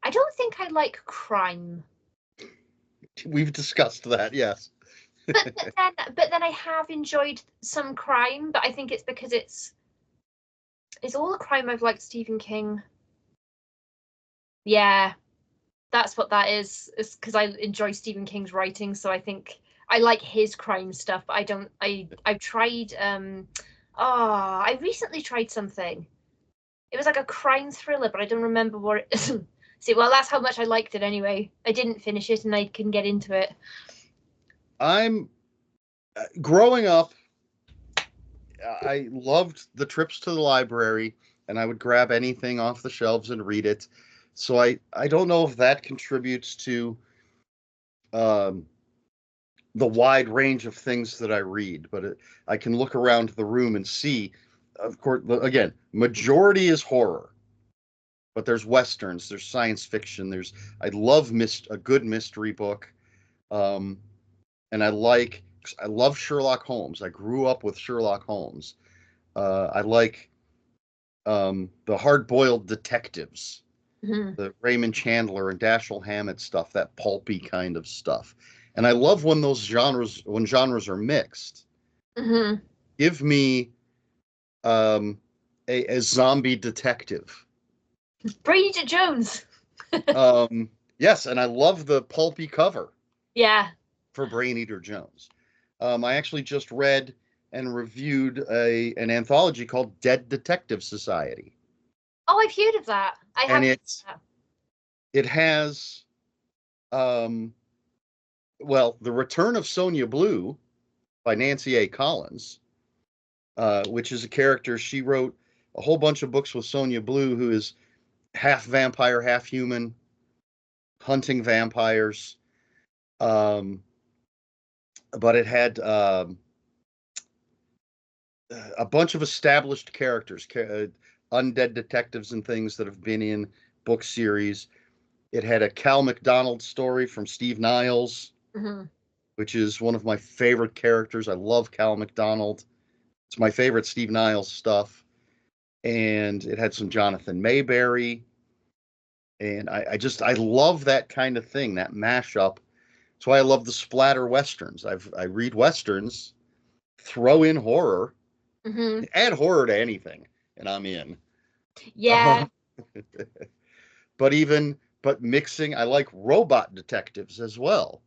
I don't think I like crime. We've discussed that, yes. but then I have enjoyed some crime, but I think it's because it's all the crime I've liked Stephen King. Yeah, that's what that is. It's because I enjoy Stephen King's writing, so I think I like his crime stuff, but I've tried I recently tried something. It was like a crime thriller, but I don't remember what it is. See, well, that's how much I liked it anyway. I didn't finish it and I couldn't get into it. I'm growing up, I loved the trips to the library, and I would grab anything off the shelves and read it. So I don't know if that contributes to the wide range of things that I read, but I can look around the room and see, of course, again, majority is horror, but there's westerns, there's science fiction, I love a good mystery book, and I love Sherlock Holmes. I grew up with Sherlock Holmes. I like the hard-boiled detectives, the Raymond Chandler and Dashiell Hammett stuff, that pulpy kind of stuff. And I love when genres are mixed. Give me a zombie detective. Bridget Jones. Yes, and I love the pulpy cover. Yeah. For Brain Eater Jones. I actually just read and reviewed an anthology called Dead Detective Society. Oh, I've heard of that. It has The Return of Sonia Blue by Nancy A. Collins, which is a character. She wrote a whole bunch of books with Sonia Blue, who is half vampire, half human, hunting vampires. But it had a bunch of established characters, undead detectives and things that have been in book series. It had a Cal McDonald story from Steve Niles, which is one of my favorite characters. I love Cal McDonald. It's my favorite Steve Niles stuff. And it had some Jonathan Mayberry. And I love that kind of thing, that mashup. That's why I love the splatter westerns. I read westerns, throw in horror, add horror to anything, and I'm in. Yeah. But mixing, I like robot detectives as well.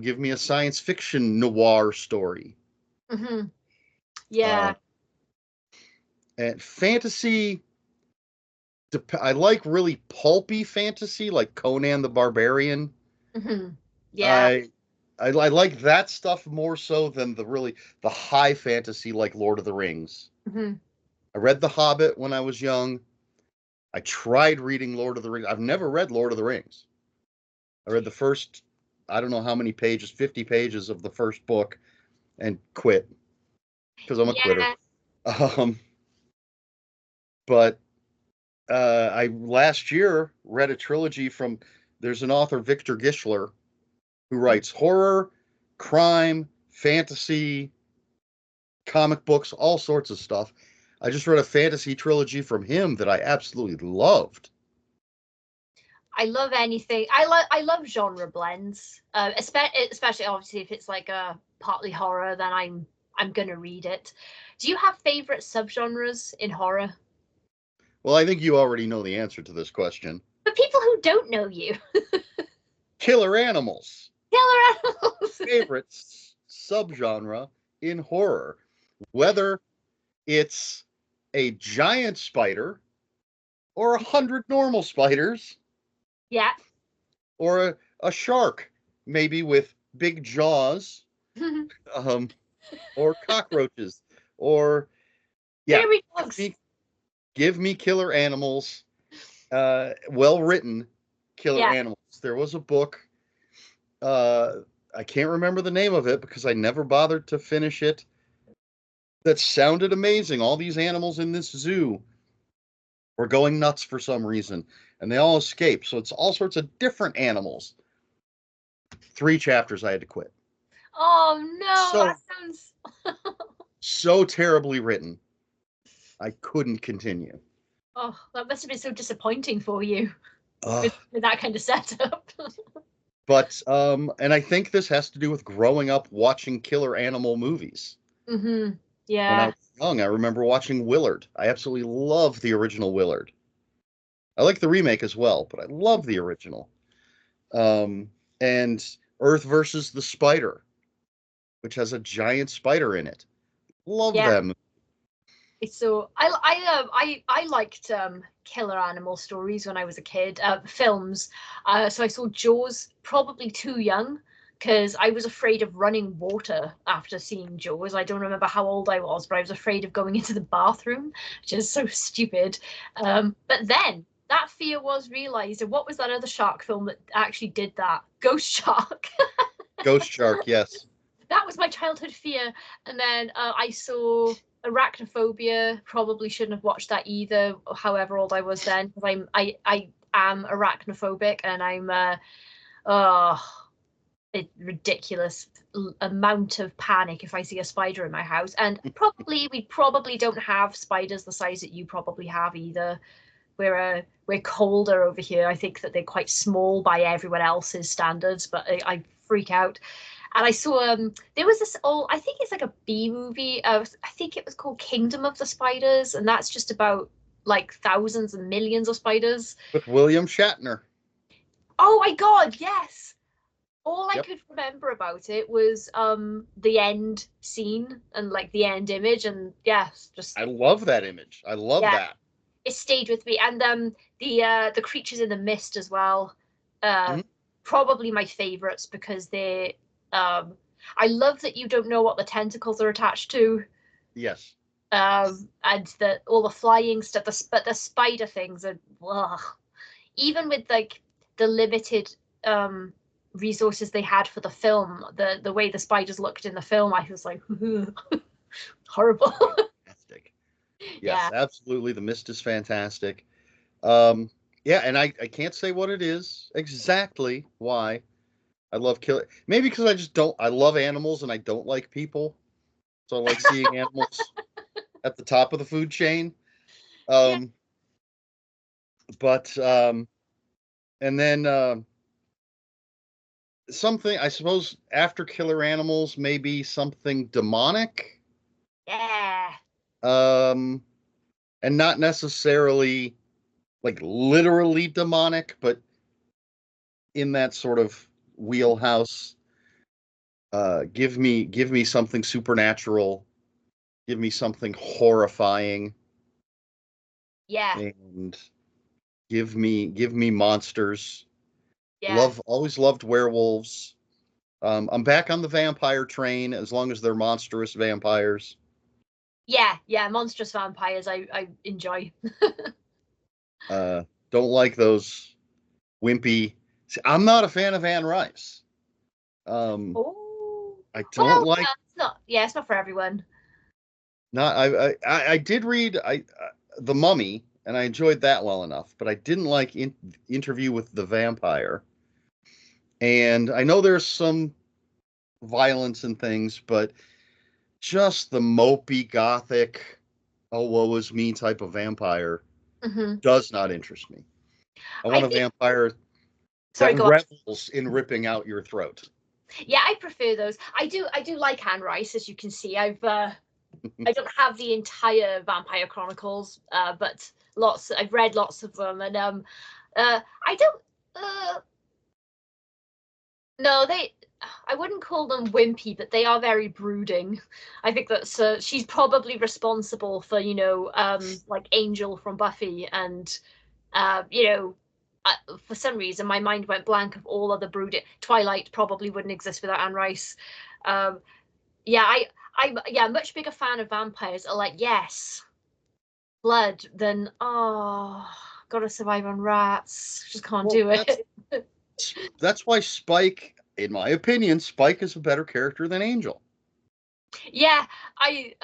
Give me a science fiction noir story. Yeah. And fantasy, I like really pulpy fantasy, like Conan the Barbarian. Yeah. I like that stuff more so than the high fantasy like Lord of the Rings. I read The Hobbit when I was young. I tried reading Lord of the Rings. I've never read Lord of the Rings. I read the first, I don't know how many pages, 50 pages of the first book, and quit because I'm a quitter. But I last year read a trilogy from, there's an author, Victor Gischler, who writes horror, crime, fantasy, comic books, all sorts of stuff. I just read a fantasy trilogy from him that I absolutely loved. I love anything. I love genre blends, especially obviously if it's like a partly horror, then I'm gonna read it. Do you have favorite subgenres in horror? Well, I think you already know the answer to this question. But people who don't know you. Killer animals. Killer animals. Favorite subgenre in horror. Whether it's a giant spider or 100 normal spiders. Yeah. Or a shark, maybe with big jaws, or cockroaches, or Yeah. Fairy dogs. Give me killer animals. Well written killer Yeah. animals. There was a book. I can't remember the name of it because I never bothered to finish it. That sounded amazing. All these animals in this zoo were going nuts for some reason, and they all escape. So it's all sorts of different animals. 3 chapters I had to quit. Oh no, So that sounds so terribly written. I couldn't continue. oh, that must have been so disappointing for you Ugh. with that kind of setup. But and I think this has to do with growing up watching killer animal movies. Mm-hmm. When I Yeah. was young, I remember watching Willard. I absolutely love the original Willard. I like the remake as well, but I love the original. And Earth versus the Spider, which has a giant spider in it. Love Yeah. them. So I liked killer animal stories when I was a kid, films. So I saw Jaws probably too young because I was afraid of running water after seeing Jaws. I don't remember how old I was, but I was afraid of going into the bathroom, which is so stupid. But then that fear was realized. And what was that other shark film that actually did that? Ghost Shark. Ghost Shark, yes. That was my childhood fear. And then I saw Arachnophobia. Probably shouldn't have watched that either, however old I was then, because I am arachnophobic, and I'm oh, a ridiculous amount of panic if I see a spider in my house. And we probably don't have spiders the size that you probably have either. We're colder over here. I think that they're quite small by everyone else's standards, but I freak out. And I saw there was this old, I think it's like a B movie. I think it was called Kingdom of the Spiders, and that's just about like thousands and millions of spiders. With William Shatner. Oh my god, yes. All I Yep. could remember about it was the end scene and like the end image, and yeah, just I love that image. I love yeah, that. it stayed with me. And the creatures in the mist as well, Mhm. probably my favorites because they I love that you don't know what the tentacles are attached to, Yes. and the all the flying stuff, but the spider things are ugh. Even with like the limited resources they had for the film, the way the spiders looked in the film, I was like horrible. Fantastic. Yeah. Yes, absolutely. The Mist is fantastic. Yeah, and I can't say what it is exactly why I love killing. Maybe because I just don't. I love animals and I don't like people, so I like seeing animals at the top of the food chain. Yeah. Um, but and then something I suppose after killer animals, maybe something demonic. Yeah. Um, and not necessarily like literally demonic, but in that sort of wheelhouse. Give me something supernatural. Give me something horrifying, Yeah. and give me monsters. Yeah. Always loved werewolves. I'm back on the vampire train as long as they're monstrous vampires. Yeah, monstrous vampires I enjoy. Uh, don't like those wimpy. See, I'm not a fan of Anne Rice. Um, Oh. I don't Well, like it's not for everyone. not I did read The Mummy and I enjoyed that well enough, but I didn't like Interview with the Vampire. And I know there's some violence and things, but just the mopey gothic, oh woe is me type of vampire Hmm. does not interest me. I I want a think vampire sorry, that go on. revels in ripping out your throat. Yeah, I prefer those. I do like Anne Rice, as you can see. I don't have the entire Vampire Chronicles, but I've read lots of them, and I don't. No, I wouldn't call them wimpy, but they are very brooding. I think that's she's probably responsible for like Angel from Buffy, and for some reason my mind went blank of all other brooding. Twilight probably wouldn't exist without Anne Rice. Um, yeah, I'm much bigger fan of vampires. Are like yes, blood, then gotta survive on rats. Just can't Well, do it. that's why Spike, in my opinion, Spike is a better character than Angel. Yeah, I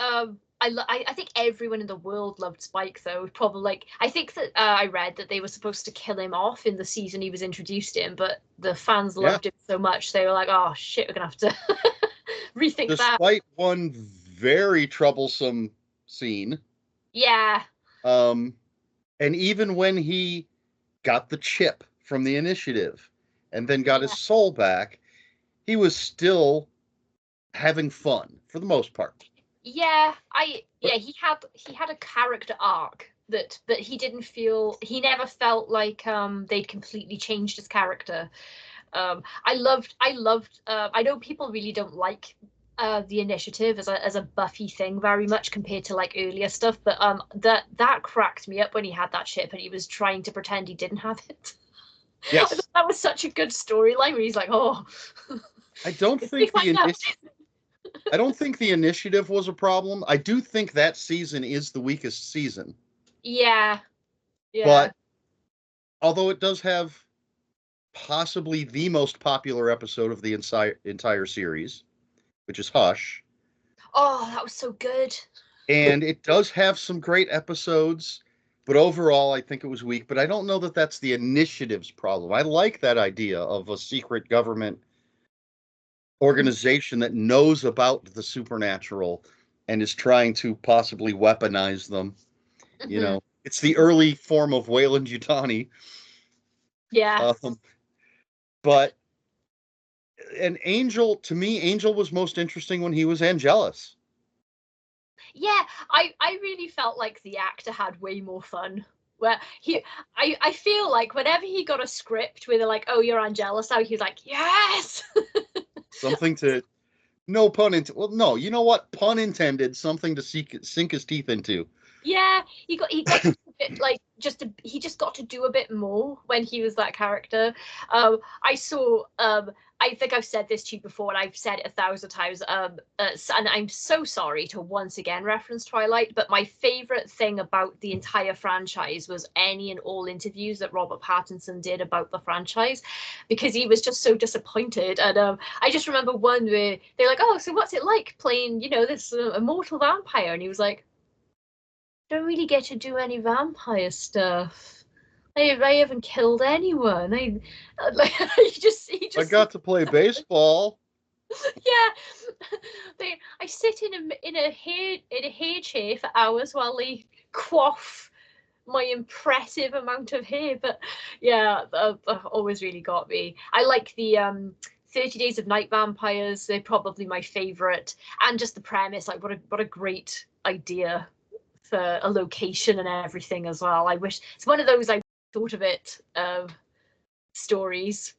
think everyone in the world loved Spike though. Probably like I think that I read that they were supposed to kill him off in the season he was introduced in, but the fans Yeah. loved him so much they were like, oh shit, we're gonna have to rethink that. Despite one very troublesome scene. Yeah. And even when he got the chip from the initiative and then got his soul back, he was still having fun for the most part. Yeah, he had a character arc that he didn't feel, he never felt like they'd completely changed his character. I loved I know people really don't like the initiative as a Buffy thing very much compared to like earlier stuff, but that cracked me up when he had that chip and he was trying to pretend he didn't have it. Yes. I thought that was such a good storyline where he's like, oh, I don't think the initiative was a problem. I do think that season is the weakest season. Yeah. But although it does have possibly the most popular episode of the entire series, which is Hush. Oh, that was so good. And it does have some great episodes, but overall I think it was weak. But I don't know that that's the initiative's problem. I like that idea of a secret government organization that knows about the supernatural and is trying to possibly weaponize them. Mm-hmm. You know, it's the early form of Weyland-Yutani. Yeah. But and Angel, to me, Angel was most interesting when he was Angelus. Yeah, I really felt like the actor had way more fun. Where I feel like whenever he got a script where they're like, "Oh, you're Angelus now," he's like, "Yes." Something to, no pun intended. Well, no, you know what? Pun intended. Something to sink his teeth into. Yeah, he got to do a bit, like he just got to do a bit more when he was that character. I saw I think I've said this to you before and I've said it 1,000 times, and I'm so sorry to once again reference Twilight, but my favorite thing about the entire franchise was any and all interviews that Robert Pattinson did about the franchise, because he was just so disappointed. And I just remember one where they're like, "Oh, so what's it like playing, this immortal vampire?" And he was like, "Don't really get to do any vampire stuff. I haven't killed anyone. I got to play baseball." Yeah, I sit in a hair chair for hours while they quaff my impressive amount of hair. But yeah, that always really got me. I like the 30 Days of Night Vampires. They're probably my favorite, and just the premise. Like, what a great idea for a location and everything as well. I wish it's one of those I thought of it stories.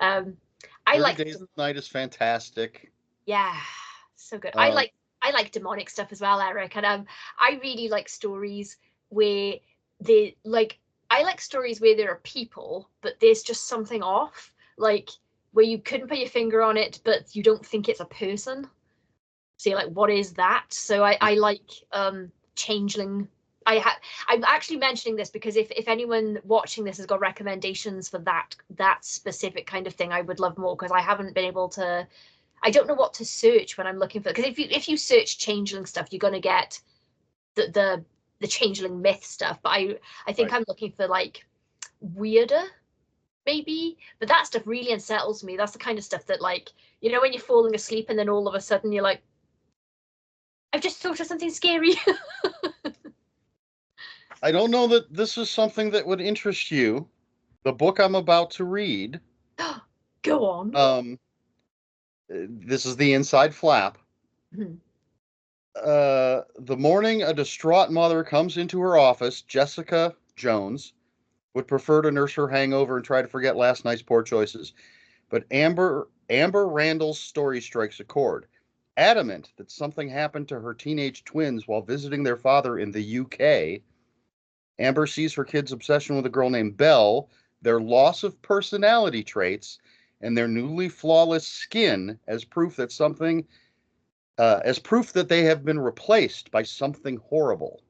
I like 30 Days of Night is fantastic. Yeah, so good. I like demonic stuff as well, Eric, and I really like stories where they like. I like stories where there are people, but there's just something off, like where you couldn't put your finger on it, but you don't think it's a person. So you're like, what is that? So I like Changeling. I'm actually mentioning this because if anyone watching this has got recommendations for that specific kind of thing, I would love more, because I haven't been able to. I don't know what to search when I'm looking for, because if you search Changeling stuff, you're gonna get the Changeling myth stuff. But I think I'm looking for like weirder, maybe. But that stuff really unsettles me. That's the kind of stuff that, like, when you're falling asleep and then all of a sudden you're like, I've just thought of something scary. I don't know that this is something that would interest you. The book I'm about to read. Go on. This is the inside flap. Mm-hmm. The morning a distraught mother comes into her office, Jessica Jones would prefer to nurse her hangover and try to forget last night's poor choices. But Amber Randall's story strikes a chord. Adamant that something happened to her teenage twins while visiting their father in the UK, Amber sees her kids' obsession with a girl named Belle, their loss of personality traits, and their newly flawless skin as proof that they have been replaced by something horrible.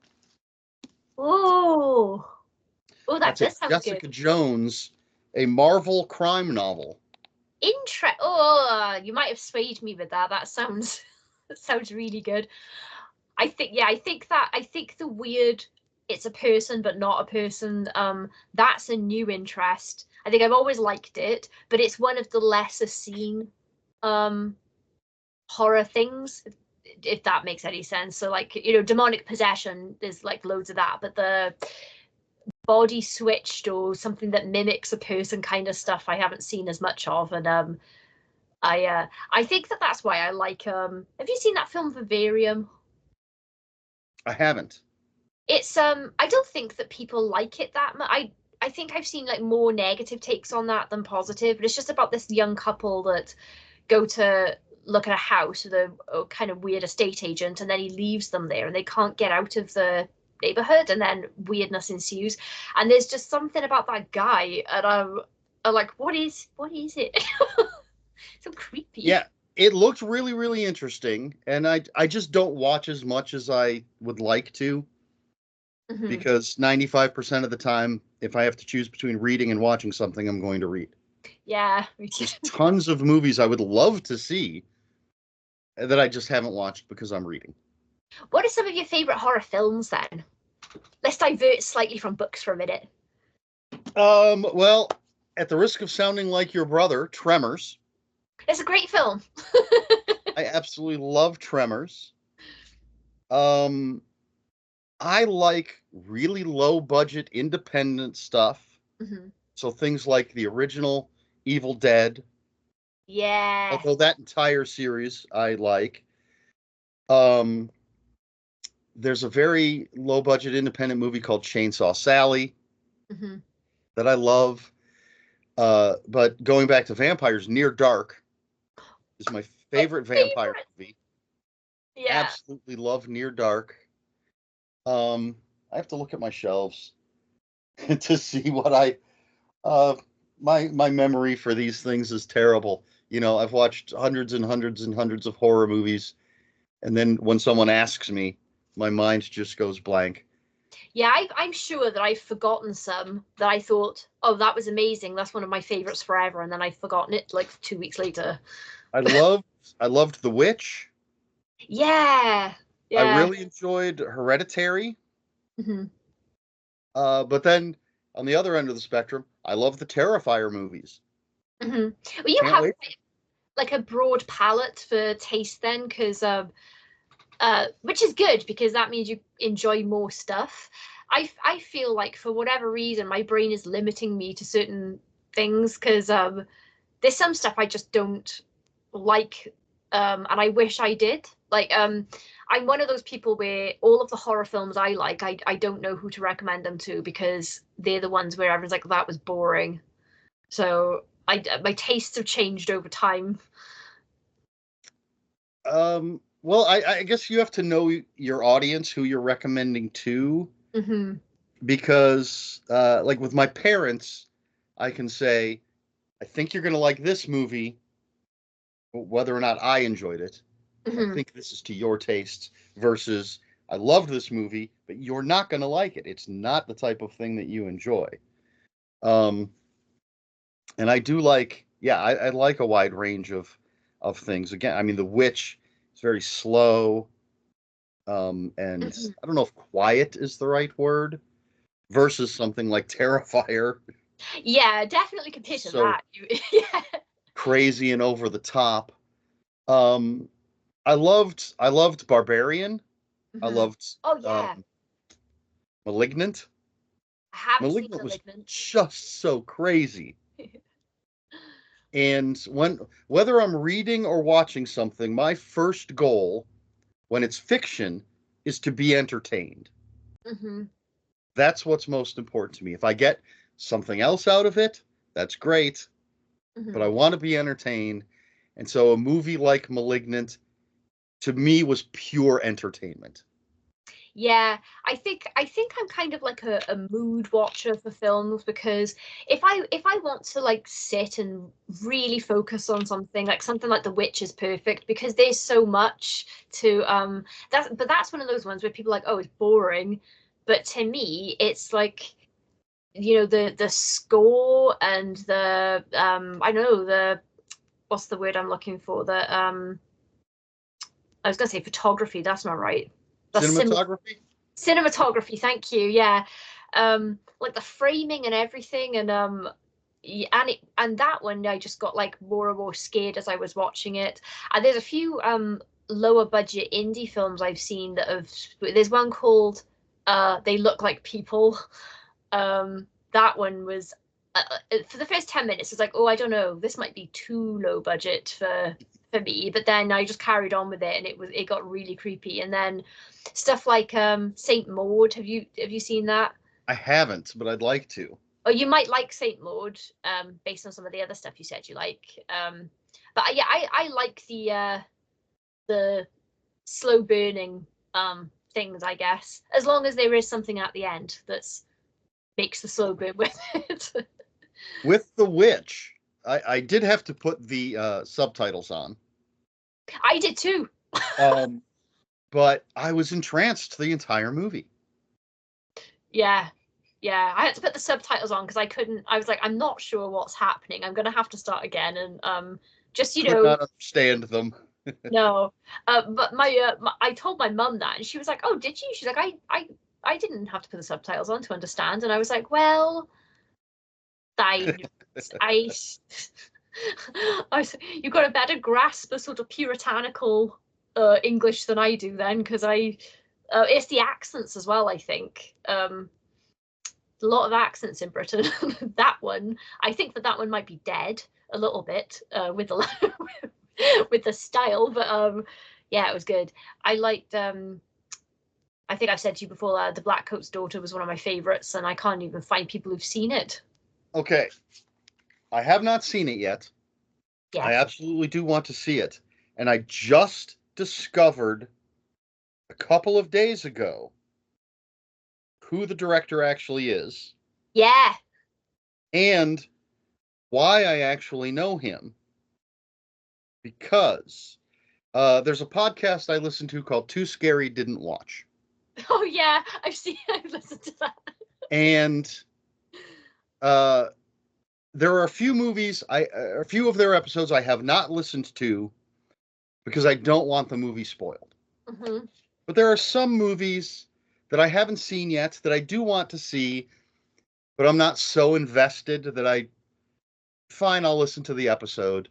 Oh, that That's a does sound good. Jessica Jones, a Marvel crime novel. Oh, you might have swayed me with that. That sounds that sounds really good. I think the weird it's a person but not a person, that's a new interest. I think I've always liked it, but it's one of the lesser seen um horror things, if that makes any sense. So like, demonic possession, there's like loads of that, but the body switched or something that mimics a person kind of stuff I haven't seen as much of. And I think that's why I like have you seen that film Vivarium? I haven't. It's I don't think that people like it that much. I think I've seen like more negative takes on that than positive, but it's just about this young couple that go to look at a house with a kind of weird estate agent, and then he leaves them there and they can't get out of the neighborhood, and then weirdness ensues. And there's just something about that guy, and I'm like, what is it? So creepy. Yeah, it looked really, really interesting, and I just don't watch as much as I would like to, because 95% of the time, if I have to choose between reading and watching something, I'm going to read. Yeah, me too. There's tons of movies I would love to see that I just haven't watched because I'm reading. What are some of your favorite horror films then? Let's divert slightly from books for a minute. Well, at the risk of sounding like your brother, Tremors. It's a great film. I absolutely love Tremors. Um, I like really low budget independent stuff. Mm-hmm. So things like the original Evil Dead, Yeah. although that entire series I like. Um, there's a very low budget independent movie called Chainsaw Sally Mm-hmm. that I love. But going back to vampires, Near Dark is my favorite vampire Favorite. movie. Yeah. Absolutely love Near Dark. I have to look at my shelves to see what my memory for these things is terrible. I've watched hundreds and hundreds and hundreds of horror movies, and then when someone asks me, my mind just goes blank. Yeah, I'm sure that I've forgotten some that I thought, oh, that was amazing. That's one of my favorites forever. And then I've forgotten it like 2 weeks later. I loved I loved The Witch. Yeah. I Yeah. really enjoyed Hereditary. Mm-hmm. But then on the other end of the spectrum, I love the Terrifier movies. Mm-hmm. Well, you Can't have wait. like a broad palette for taste then, because which is good because that means you enjoy more stuff. I feel like for whatever reason my brain is limiting me to certain things, because there's some stuff I just don't like, and I wish I did. Like I'm one of those people where all of the horror films I like, I don't know who to recommend them to, because they're the ones where everyone's like, that was boring. So my tastes have changed over time. Well, I guess you have to know your audience, who you're recommending to, Mm-hmm. because like with my parents, I can say, I think you're going to like this movie, whether or not I enjoyed it. I Mm-hmm. think this is to your tastes, versus I loved this movie, but you're not going to like it. It's not the type of thing that you enjoy. Um, and I do like, yeah, I like a wide range of things. Again, I mean, The Witch is very slow, and Mm-hmm. I don't know if quiet is the right word, versus something like Terrifier, Yeah, definitely compared to so that. Yeah. crazy and over the top. Um, I loved Barbarian. I Mm-hmm. loved Oh yeah, Malignant. I haven't seen Malignant was *Malignant*. just so crazy. And whether I'm reading or watching something, my first goal when it's fiction is to be entertained. Mm-hmm. That's what's most important to me. If I get something else out of it, that's great, but Mm-hmm. I want to be entertained. And so a movie like Malignant to me was pure entertainment. Yeah, I think I'm kind of like a mood watcher for films, because if I want to like sit and really focus on something, like something like The Witch is perfect because there's so much to that's one of those ones where people are like, oh, it's boring. but to me, it's like, the score and the I don't know, the what's the word I'm looking for? I was gonna say photography. That's not right. The Cinematography? cinematography. Thank you. Yeah, like the framing and everything, and and that one I just got like more and more scared as I was watching it. And there's a few lower budget indie films I've seen that have. There's one called They Look Like People. That one was for the first 10 minutes it's like, oh, I don't know, this might be too low budget for me, but then I just carried on with it, and it got really creepy. And then stuff like Saint Maud, have you seen that? I haven't, but I'd like to. Or you might like Saint Maud, based on some of the other stuff you said you like. But yeah, I like the slow burning things, I guess, as long as there is something at the end that's makes the slow burn with it. With The Witch, I did have to put the subtitles on. I did too. But I was entranced the entire movie. Yeah. I had to put the subtitles on because I was like, I'm not sure what's happening. I'm gonna have to start again, and just Could not understand them. No. But I told my mum that, and she was like, "Oh, did you?" She's like, I didn't have to put the subtitles on to understand." And I was like, "Well, I I you've got a better grasp of sort of puritanical English than I do then, because it's the accents as well, I think. A lot of accents in Britain. I think that one might be dead a little bit with the with the style, but yeah, it was good. I liked I think I've said to you before, The Blackcoat's Daughter was one of my favorites, and I can't even find people who've seen it. Okay. I have not seen it yet. Yeah. I absolutely do want to see it. And I just discovered a couple of days ago who the director actually is. Yeah. And why I actually know him. Because there's a podcast I listen to called Too Scary Didn't Watch. Oh yeah, I've listened to that. And there are a few movies, a few of their episodes I have not listened to because I don't want the movie spoiled. Mm-hmm. But there are some movies that I haven't seen yet that I do want to see, but I'm not so invested that fine, I'll listen to the episode.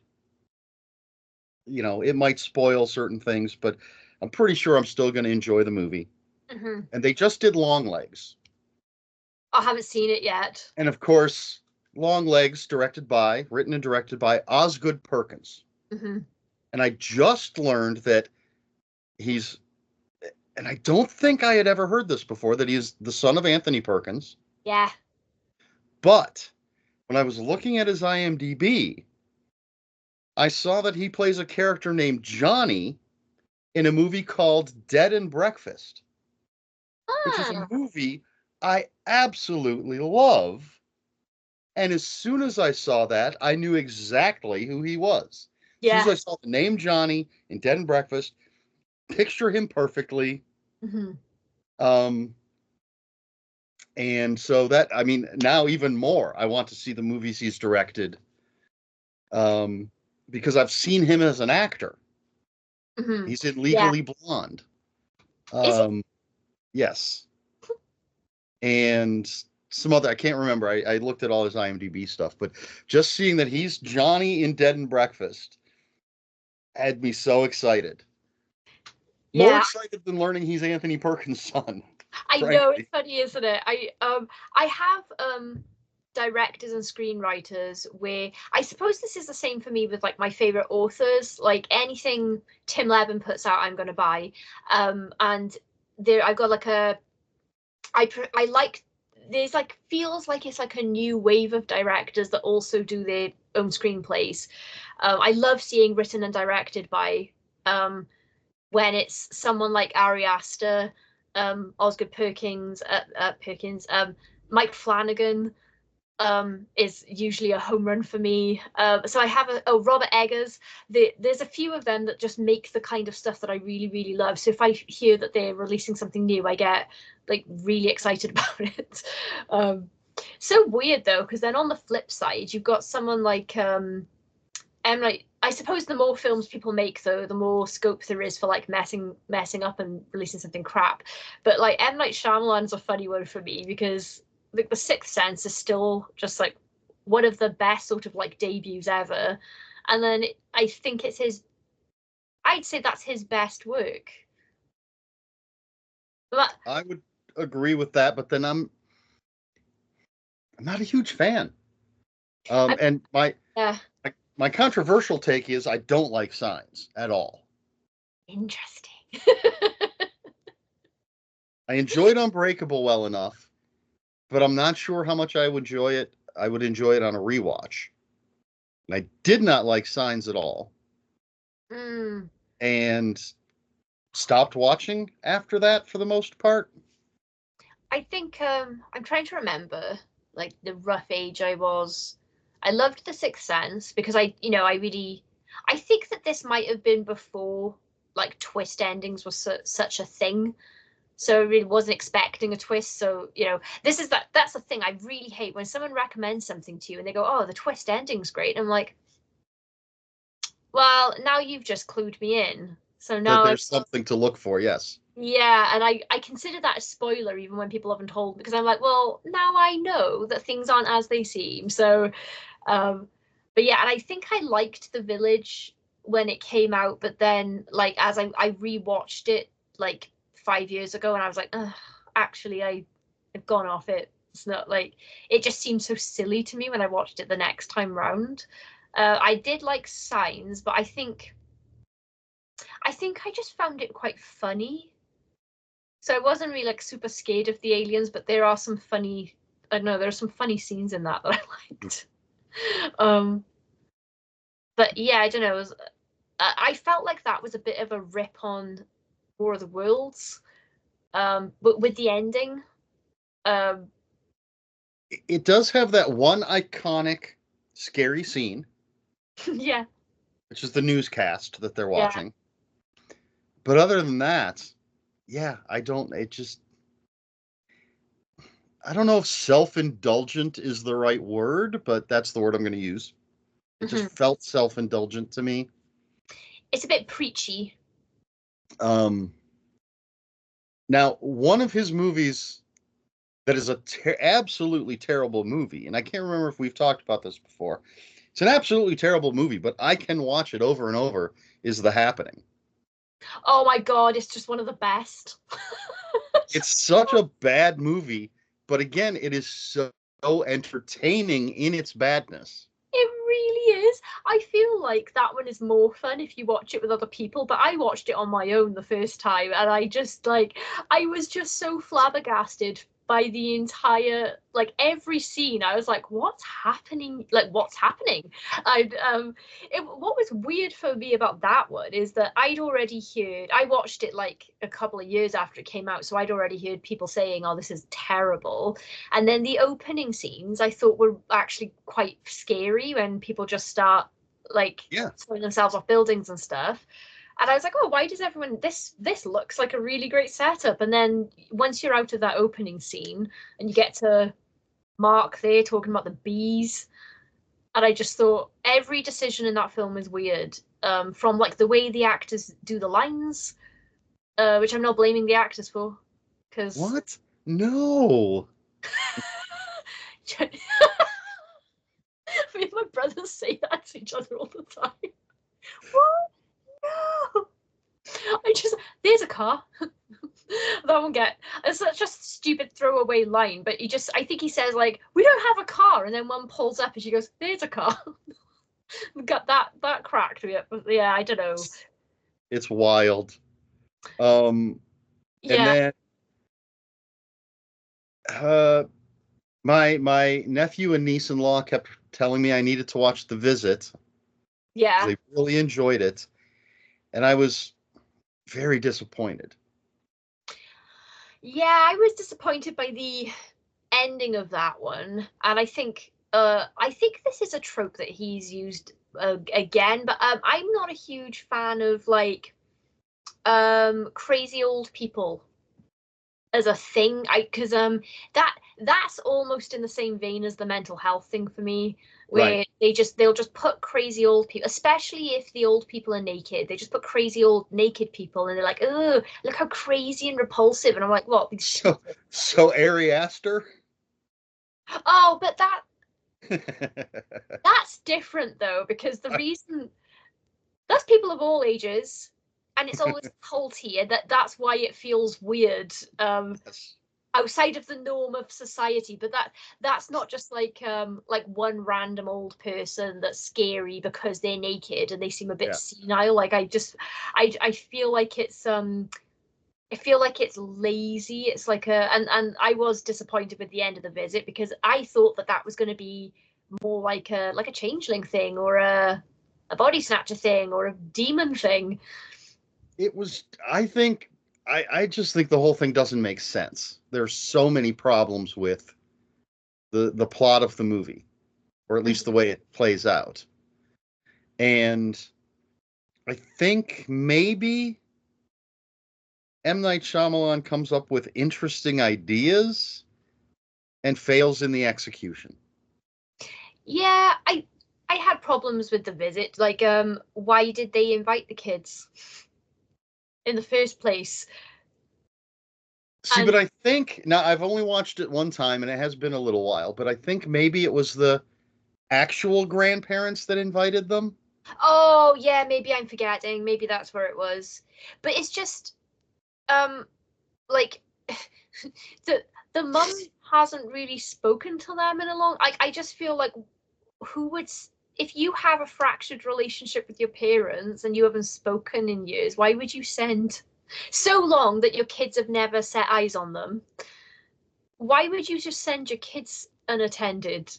It might spoil certain things, but I'm pretty sure I'm still going to enjoy the movie. Mm-hmm. And they just did Longlegs. I haven't seen it yet. And of course, Longlegs, written and directed by Osgood Perkins. Mm-hmm. And I just learned that and I don't think I had ever heard this before, that he's the son of Anthony Perkins. Yeah. But when I was looking at his IMDb, I saw that he plays a character named Johnny in a movie called Dead and Breakfast, which is a movie I absolutely love. And as soon as I saw that, I knew exactly who he was. As soon as I saw the name Johnny in Dead and Breakfast, picture him perfectly. Mm-hmm. And so that, I mean, now even more, I want to see the movies he's directed, because I've seen him as an actor. Mm-hmm. He's in Legally Blonde. Yes. And some other, I can't remember. I looked at all his IMDb stuff, but just seeing that he's Johnny in Dead and Breakfast had me so excited. Yeah. More excited than learning he's Anthony Perkins' son. I know, it's funny, isn't it? I have directors and screenwriters where I suppose this is the same for me with like my favorite authors. Like anything Tim Levin puts out, I'm going to buy. And there I've got like I like, there's like, feels like it's like a new wave of directors that also do their own screenplays. I love seeing written and directed by when it's someone like Ari Aster, Osgood Perkins, Mike Flanagan. is usually a home run for me. So I have Robert Eggers. There's a few of them that just make the kind of stuff that I really, really love. So if I hear that they're releasing something new, I get like really excited about it. So weird though, because then on the flip side, you've got someone like I suppose the more films people make, though, the more scope there is for like messing up and releasing something crap. But like M. Night Shyamalan's a funny one for me because like The Sixth Sense is still just like one of the best sort of like debuts ever, and then I think it's his. I'd say that's his best work. But I would agree with that, but then I'm not a huge fan. And yeah, my controversial take is I don't like Signs at all. interesting. I enjoyed Unbreakable well enough, but I'm not sure how much I would enjoy it. I would enjoy it on a rewatch. And I did not like Signs at all, Mm. and stopped watching after that for the most part. I think I'm trying to remember like the rough age I was. I loved The Sixth Sense because I think that this might have been before like twist endings was such a thing. So I really wasn't expecting a twist. So, that's the thing I really hate when someone recommends something to you and they go, "Oh, the twist ending's great." And I'm like, "Well, now you've just clued me in." So That now there's something to look for, yes. yeah, and I consider that a spoiler even when people haven't told me because I'm like, well, now I know that things aren't as they seem. So, um, but yeah, and I think I liked The Village when it came out, but then like as I rewatched it like 5 years ago, and I was like, ugh, actually I've gone off it. It's not like it just seemed so silly to me when I watched it the next time round. I did like Signs, but I think I just found it quite funny. So I wasn't really like super scared of the aliens, but there are some funny, I don't know, there are some funny scenes in that I liked. Um, but yeah, I don't know. I felt like that was a bit of a rip on War of the Worlds, but with the ending. Um, It does have that one iconic scary scene, yeah, which is the newscast that they're yeah. watching. But other than that, yeah, I don't know if self-indulgent is the right word, but that's the word I'm going to use. It just Hmm. felt self-indulgent to me. It's a bit preachy. Um, Now, one of his movies that is a absolutely terrible movie, and I can't remember if we've talked about this before. It's an absolutely terrible movie, but I can watch it over and over, is The Happening. Oh my God, it's just one of the best. It's such a bad movie, but again, it is so entertaining in its badness. It really is. I feel like that one is more fun if you watch it with other people, but I watched it on my own the first time and I was just so flabbergasted by the entire like every scene. I was like, what's happening? Like what's happening? What was weird for me about that one is that I watched it like a couple of years after it came out, so I'd already heard people saying, "Oh, this is terrible." And then the opening scenes I thought were actually quite scary when people just start like Yeah. throwing themselves off buildings and stuff. And I was like, oh, why does everyone this looks like a really great setup? And then once you're out of that opening scene and you get to Mark there talking about the bees, and I just thought every decision in that film is weird. From like the way the actors do the lines, which I'm not blaming the actors for, because What? No. me and my brothers say that to each other all the time. What? No. There's a car. That won't get. It's such a stupid throwaway line, but I think he says like, "We don't have a car," and then one pulls up and she goes, "There's a car." Got that cracked me up. Yeah, I don't know. It's wild. Um, and Yeah, then uh, my nephew and niece-in-law kept telling me I needed to watch The Visit because yeah, they really enjoyed it, and I was very disappointed. yeah. I was disappointed by the ending of that one, and I think this is a trope that he's used again, but I'm not a huge fan of like crazy old people as a thing. Because that's almost in the same vein as the mental health thing for me, where Right. they'll just put crazy old people, especially if the old people are naked. They just put crazy old naked people, and they're like, oh, look how crazy and repulsive. And I'm like, what? These So, people. so Ari Aster? Oh, but that's different though, because the reason that's people of all ages, and it's always told here that that's why it feels weird. Yes. Outside of the norm of society, but that's not just like one random old person that's scary because they're naked and they seem a bit Yeah. senile. Like I feel like it's lazy. It's like and I was disappointed with the end of the visit because I thought that was going to be more like a changeling thing, or a body snatcher thing, or a demon thing. It was, I just think the whole thing doesn't make sense. There's so many problems with the plot of the movie, or at least the way it plays out. And I think maybe M. Night Shyamalan comes up with interesting ideas and fails in the execution. Yeah, I had problems with the visit. Like, why did they invite the kids in the first place? See, but And I think now I've only watched it one time and it has been a little while, but I think maybe it was the actual grandparents that invited them. oh yeah, maybe I'm forgetting. Maybe that's where it was. But it's just um like the the mum hasn't really spoken to them in a long. I just feel like who would if you have a fractured relationship with your parents and you haven't spoken in years, why would you send so long that your kids have never set eyes on them? Why would you just send your kids unattended?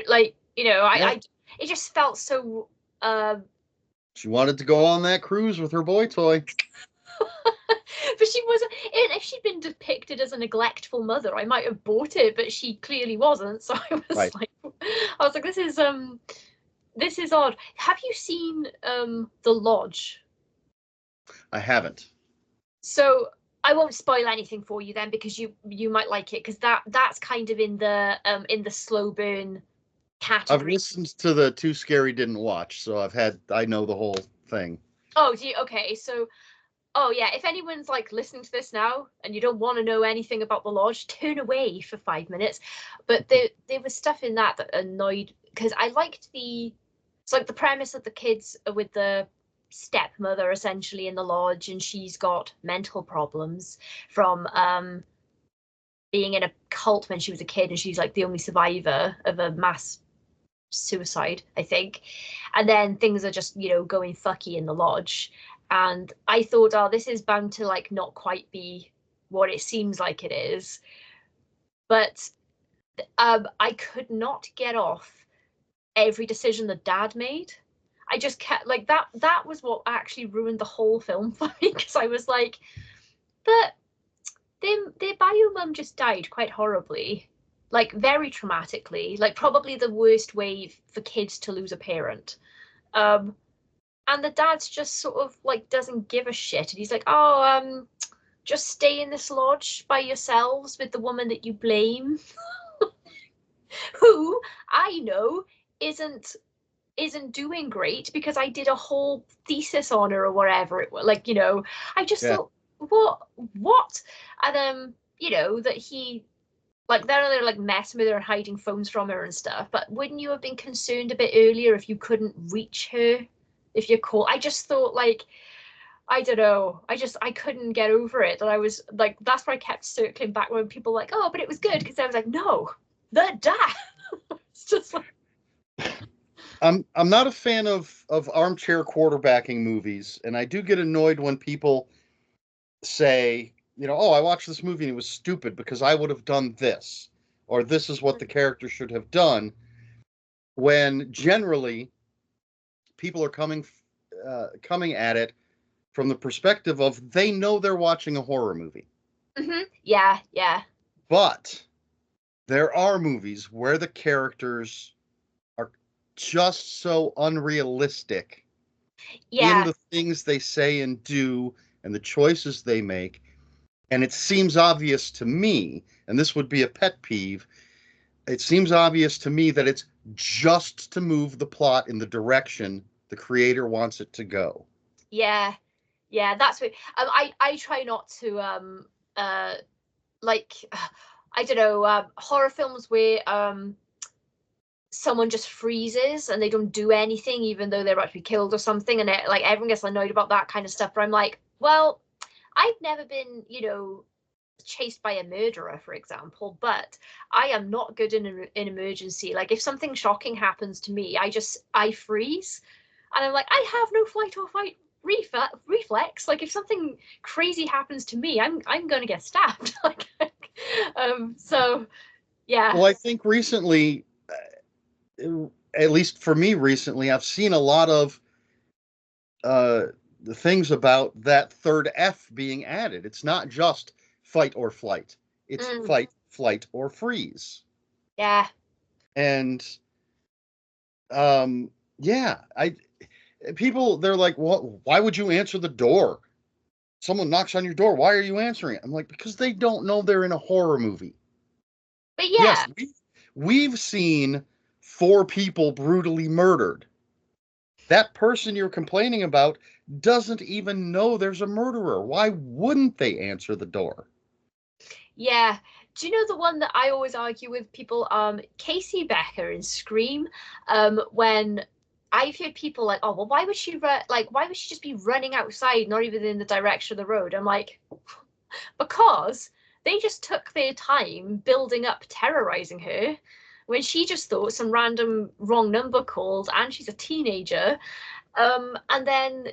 Like, Yeah. it just felt so. Uh, She wanted to go on that cruise with her boy toy. but she wasn't. If she'd been depicted as a neglectful mother, I might have bought it, but she clearly wasn't. So Right. I was like, this is odd. Have you seen The Lodge? I haven't. So I won't spoil anything for you then, because you might like it, because that's kind of in the slow burn I've category. listened to the Too Scary Didn't Watch, so I know the whole thing. Oh, do you? Okay, so oh yeah, if anyone's like listening to this now and you don't want to know anything about the lodge, turn away for 5 minutes. But there was stuff in that annoyed, because I liked it's like the premise of the kids are with the stepmother essentially in the lodge, and she's got mental problems from being in a cult when she was a kid, and she's like the only survivor of a mass suicide, I think. And then things are just, going fucky in the lodge. And I thought, oh, this is bound to like not quite be what it seems like it is. But I could not get off every decision the dad made. I just kept like that was what actually ruined the whole film for me, because I was like, but their bio mum just died quite horribly, like very traumatically, like probably the worst way for kids to lose a parent. Um, and the dad's just sort of like doesn't give a shit, and he's like, oh, just stay in this lodge by yourselves with the woman that you blame, who I know isn't isn't doing great because I did a whole thesis on her or whatever it was. Like, I just Yeah. thought, what? And that he like they're like messing with her and hiding phones from her and stuff. But wouldn't you have been concerned a bit earlier if you couldn't reach her? If you call, I just thought like I don't know. I couldn't get over it, and I was like, that's why I kept circling back when people were like, oh, but it was good, because I was like, no, the dad. It's just like I'm not a fan of armchair quarterbacking movies, and I do get annoyed when people say, oh, I watched this movie and it was stupid because I would have done this, or this is what the character should have done, when generally people are coming at it from the perspective of they know they're watching a horror movie. yeah, yeah. But there are movies where the characters are just so unrealistic in Yeah, the things they say and do and the choices they make. And it seems obvious to me, and this would be a pet peeve, it seems obvious to me that it's just to move the plot in the direction the creator wants it to go. yeah, yeah. That's what I try not to like I don't know, horror films where someone just freezes and they don't do anything even though they're about to be killed or something, and like everyone gets annoyed about that kind of stuff. But I'm like, well, I've never been, chased by a murderer, for example, but I am not good in an emergency. Like if something shocking happens to me, I freeze, and I'm like, I have no flight or fight reflex. Like if something crazy happens to me, I'm gonna get stabbed. Like, so yeah. Well, I think recently, at least for me recently, I've seen a lot of the things about that third F being added. It's not just fight or flight. It's Mm, fight, flight, or freeze. yeah. And yeah, I people they're like, "What? Why would you answer the door? Someone knocks on your door. Why are you answering it?" I'm like, "Because they don't know they're in a horror movie." But yeah, Yes, we've seen four people brutally murdered. That person you're complaining about doesn't even know there's a murderer. Why wouldn't they answer the door? yeah. Do you know the one that I always argue with people? Casey Becker in Scream. When I've heard people like, oh well, why would she like why would she just be running outside, not even in the direction of the road? I'm like, because they just took their time building up terrorizing her when she just thought some random wrong number called and she's a teenager. And then,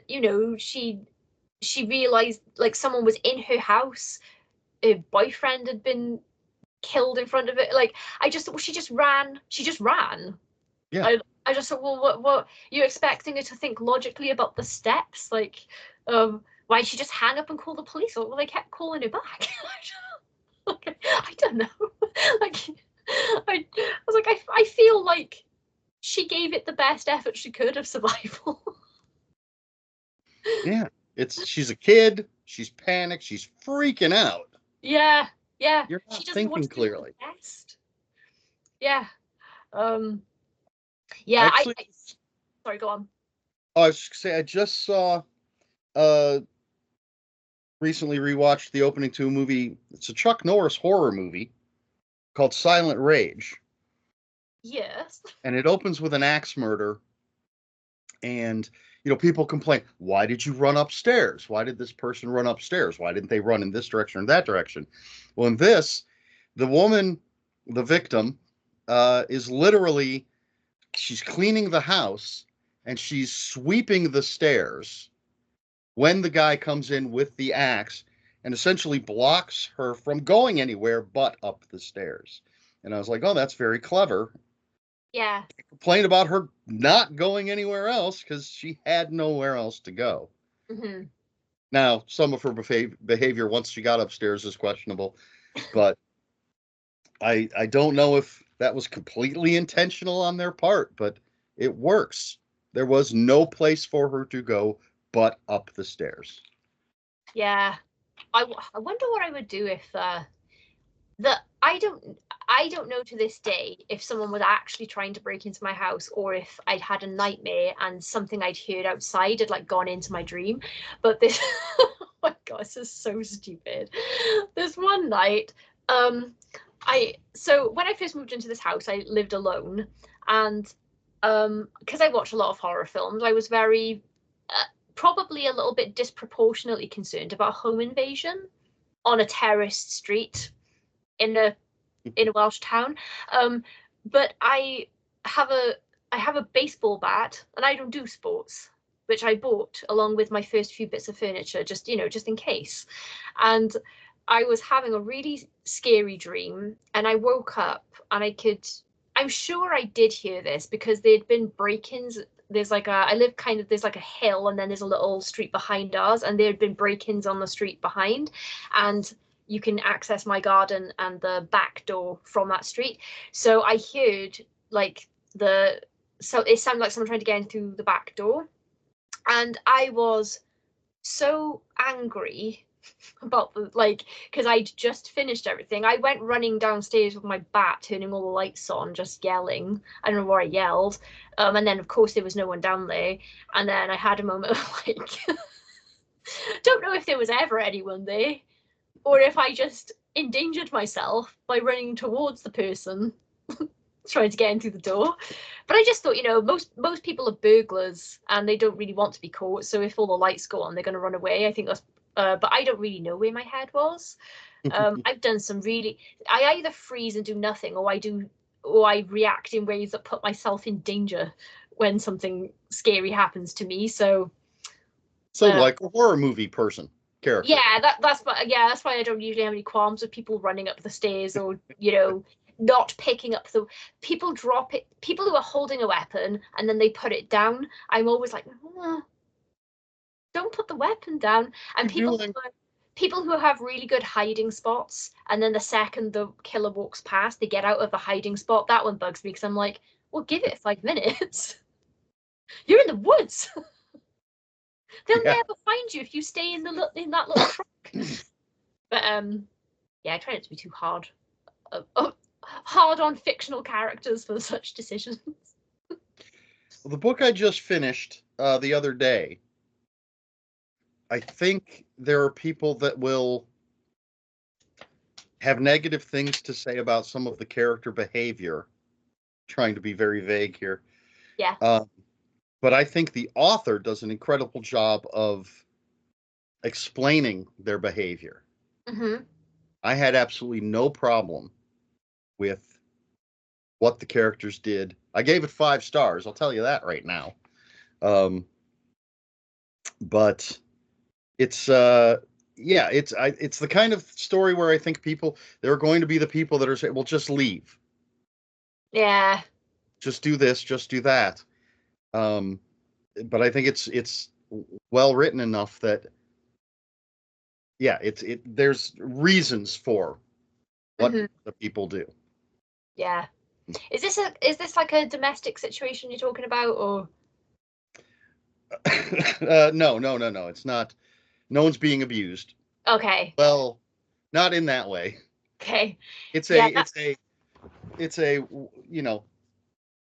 she realized like someone was in her house, her boyfriend had been killed in front of it. Like she just ran. She just ran. Yeah, I just thought, well, what you're expecting her to think logically about the steps? Like, why did she just hang up and call the police? Or well, they kept calling her back. I don't know. Like, I was like, I feel like she gave it the best effort she could of survival. yeah. She's a kid. She's panicked. She's freaking out. Yeah, yeah. You're She not doesn't want thinking to do the clearly. best. Yeah. Um. Yeah. Actually, Sorry. Go on. I was say I just saw uh recently rewatched the opening to a movie. It's a Chuck Norris horror movie called Silent Rage, Yes. and it opens with an axe murder. And people complain, why did you run upstairs? Why did this person run upstairs? Why didn't they run in this direction or that direction? Well, in this, the woman, the victim, is literally she's cleaning the house and she's sweeping the stairs when the guy comes in with the axe and essentially blocks her from going anywhere but up the stairs. And I was like, oh, that's very clever. Yeah. Complain about her not going anywhere else because she had nowhere else to go. Hmm. Now, some of her behavior once she got upstairs is questionable, but I don't know if that was completely intentional on their part, but it works. There was no place for her to go but up the stairs. Yeah. I wonder what I would do if the I don't know to this day if someone was actually trying to break into my house or if I'd had a nightmare and something I'd heard outside had like gone into my dream. But this oh my god, this is so stupid. This one night, so when I first moved into this house, I lived alone, and because I watch a lot of horror films, I was very probably a little bit disproportionately concerned about home invasion on a terraced street in a Welsh town. Um, but have a I have a baseball bat, and I don't do sports, which I bought along with my first few bits of furniture, just in case. And I was having a really scary dream, and I woke up, and I'm sure I did hear this because there'd been break-ins. I live kind of, there's like a hill, and then there's a little street behind ours, and there had been break-ins on the street behind, and you can access my garden and the back door from that street. So I heard like so it sounded like someone trying to get in through the back door, and I was so angry about because I'd just finished everything. I went running downstairs with my bat, turning all the lights on, just yelling. I don't know where I yelled. And then of course there was no one down there. And then I had a moment of don't know if there was ever anyone there, or if I just endangered myself by running towards the person trying to get in through the door. But I just thought, most people are burglars and they don't really want to be caught. So if all the lights go on, they're going to run away. I think that's but I don't really know where my head was. I've done some I either freeze and do nothing, or I react in ways that put myself in danger when something scary happens to me. So like a horror movie person character. Yeah, that's why I don't usually have any qualms with people running up the stairs, or not picking up the people who are holding a weapon and then they put it down. I'm always like, don't put the weapon down. And people who have really good hiding spots, and then the second the killer walks past, they get out of the hiding spot. That one bugs me, because I'm like, well, give it 5 minutes. You're in the woods. They'll never find you if you stay in that little truck. But I try not to be too hard on fictional characters for such decisions. Well, the book I just finished the other day, I think there are people that will have negative things to say about some of the character behavior. Trying to be very vague here. Yeah. But I think the author does an incredible job of explaining their behavior. Mm-hmm. I had absolutely no problem with what the characters did. I gave it 5 stars. I'll tell you that right now. But it's it's the kind of story where I think there are going to be the people that are saying, well, just leave. Yeah. Just do this, just do that. But I think it's well written enough that there's reasons for what the people do. Yeah. Is this like a domestic situation you're talking about, or? No. It's not. No one's being abused. Okay. Well, not in that way. Okay. It's a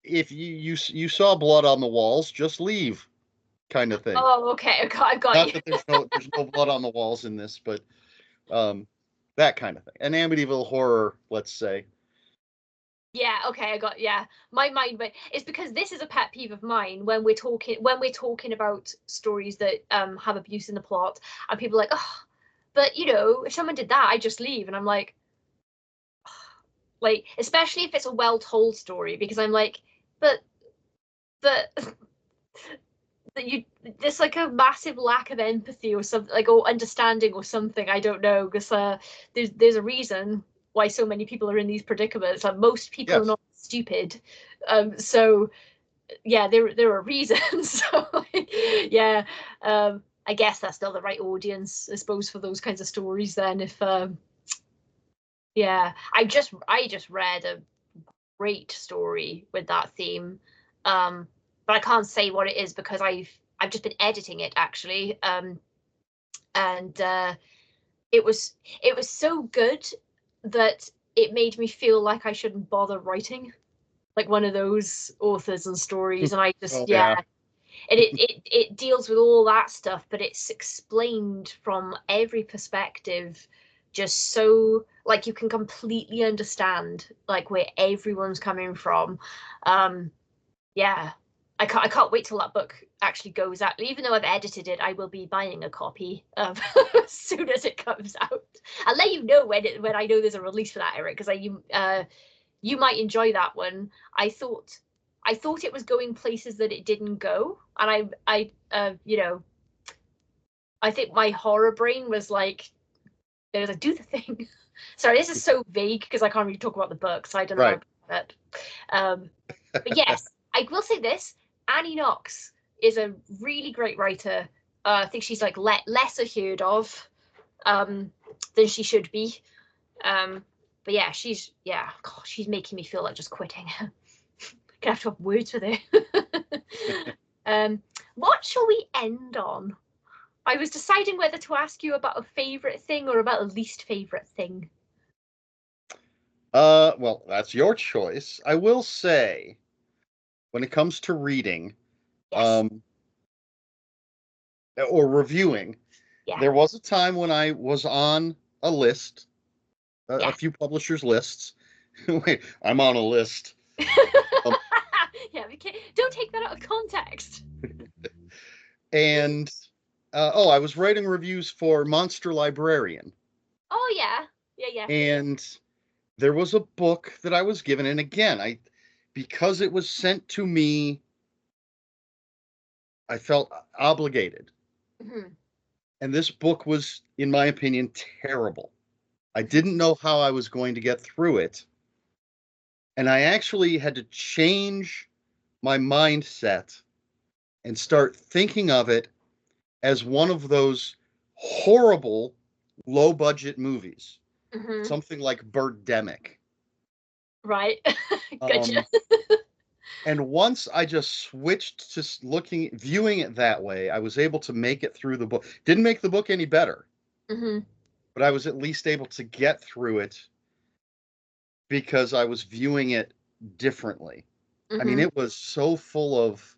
if you saw blood on the walls, just leave, kind of thing. Oh, okay. I've got Not you. that there's no blood on the walls in this, but that kind of thing. An Amityville horror, let's say. Yeah, okay, my mind, but it's because this is a pet peeve of mine when we're talking about stories that have abuse in the plot, and people are like, oh, but if someone did that, I'd just leave. And I'm like, especially if it's a well told story, because I'm like, but there's like a massive lack of empathy or something, or understanding or something. I don't know, because there's a reason why so many people are in these predicaments. Like, most people are not stupid. So yeah, there are reasons. So I guess that's not the right audience, I suppose, for those kinds of stories then. If I just read a great story with that theme. But I can't say what it is because I've just been editing it, actually. And it was so good that it made me feel like I shouldn't bother writing, like one of those authors and stories. And I just and it deals with all that stuff, but it's explained from every perspective, just so like you can completely understand like where everyone's coming from. I can't wait till that book actually goes out. Even though I've edited it, I will be buying a copy as soon as it comes out. I'll let you know when I know there's a release for that, Eric, because you might enjoy that one. I thought it was going places that it didn't go, and I think my horror brain was like, it was like, do the thing. Sorry, this is so vague because I can't really talk about the book, so I don't know about it. But yes, I will say this: Annie Knox is a really great writer. I think she's like lesser heard of. than she should be. But yeah, she's making me feel like just quitting. Gonna have to have words with her. What shall we end on? I was deciding whether to ask you about a favorite thing or about a least favorite thing. Well, that's your choice. I will say, when it comes to reading, Yes. Or reviewing, Yeah. there was a time when I was on a list, a Yeah. few publishers' lists. Wait, I'm on a list. Yeah, don't take that out of context. And I was writing reviews for Monster Librarian. Oh yeah, yeah. And there was a book that I was given, and again, because it was sent to me, I felt obligated. Mm-hmm. And this book was, in my opinion, terrible. I didn't know how I was going to get through it. And I actually had to change my mindset and start thinking of it as one of those horrible low budget movies, Mm-hmm. something like Birdemic. Right. Gotcha. And once I just switched to viewing it that way, I was able to make it through the book. Didn't make the book any better, Mm-hmm. but I was at least able to get through it because I was viewing it differently. Mm-hmm. I mean, it was so full of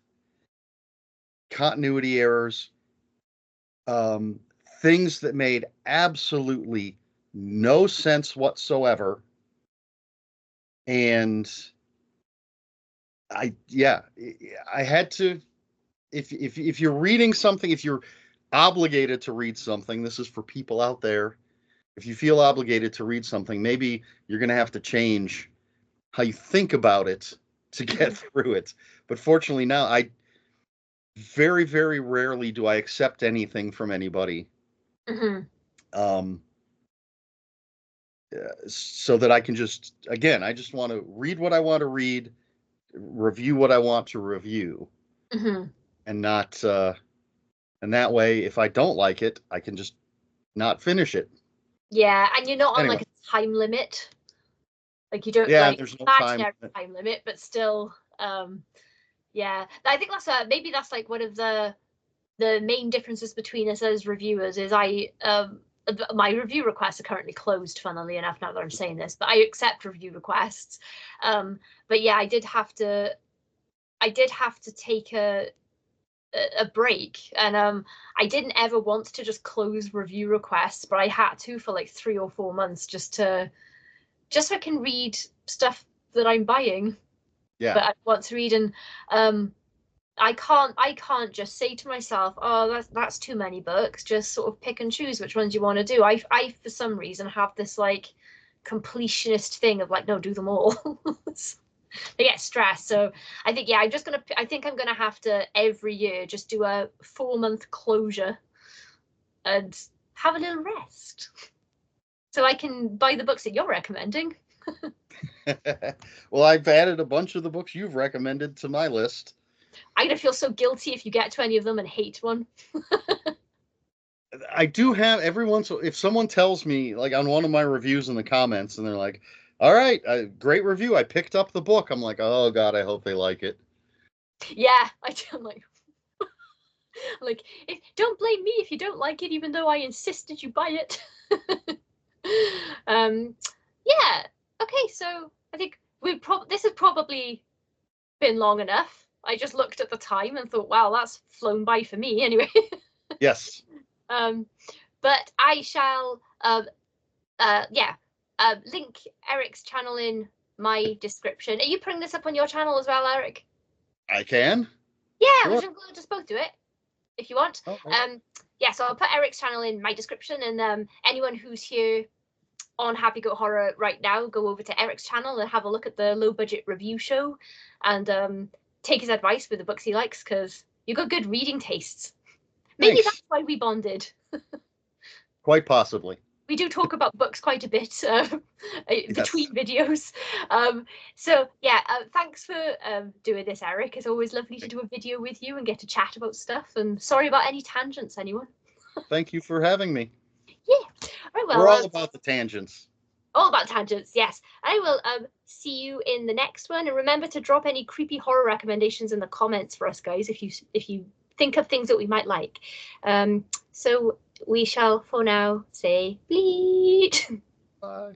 continuity errors, things that made absolutely no sense whatsoever. And I had to, if you're reading something, if you're obligated to read something, this is for people out there. If you feel obligated to read something, maybe you're going to have to change how you think about it to get through it. But fortunately now, I very, very rarely do I accept anything from anybody. Mm-hmm. So that I can just, again, I just want to read what I want to read, review what I want to review, Mm-hmm. and not, and that way, if I don't like it, I can just not finish it. Yeah, and you're not on Anyway, like a time limit. Like you don't yeah, like there's no imaginary time limit, but still, yeah. I think maybe that's like one of the main differences between us as reviewers is my review requests are currently closed, funnily enough, now that I'm saying this, but I accept review requests. But yeah, I did have to take a break, and I didn't ever want to just close review requests, but I had to for like 3 or 4 months just so I can read stuff that I'm buying. Yeah. But I want to read, and I can't just say to myself, oh, that's too many books. Just sort of pick and choose which ones you want to do. I for some reason have this like completionist thing of like, no, do them all. I get stressed. So I think, yeah, I think I'm gonna have to every year just do a 4-month closure and have a little rest, so I can buy the books that you're recommending. Well, I've added a bunch of the books you've recommended to my list. I'm gonna feel so guilty if you get to any of them and hate one. I do have every once, if someone tells me, like on one of my reviews in the comments, and they're like, all right, great review, I picked up the book. I'm like, oh God, I hope they like it. Yeah, I'm like, don't blame me if you don't like it, even though I insisted you buy it. Yeah. Okay, so I think this has probably been long enough. I just looked at the time and thought, wow, that's flown by for me anyway. Yes. But I shall link Eric's channel in my description. Are you putting this up on your channel as well, Eric? I can. Yeah, Sure. we can just both do it if you want. Okay. Yeah, so I'll put Eric's channel in my description, and anyone who's here on Happy Goat Horror right now, go over to Eric's channel and have a look at the low budget review show, and take his advice with the books he likes, because you got good reading tastes. Maybe Thanks. that's why we bonded. Quite possibly. We do talk about books quite a bit between videos. So yeah, thanks for doing this, Eric. It's always lovely to do a video with you and get to chat about stuff. And sorry about any tangents, anyone. Thank you for having me. Yeah. right, We're all about the tangents. All about tangents, yes. I will see you in the next one, and remember to drop any creepy horror recommendations in the comments for us, guys, if you think of things that we might like. So we shall for now say bleach. Bye.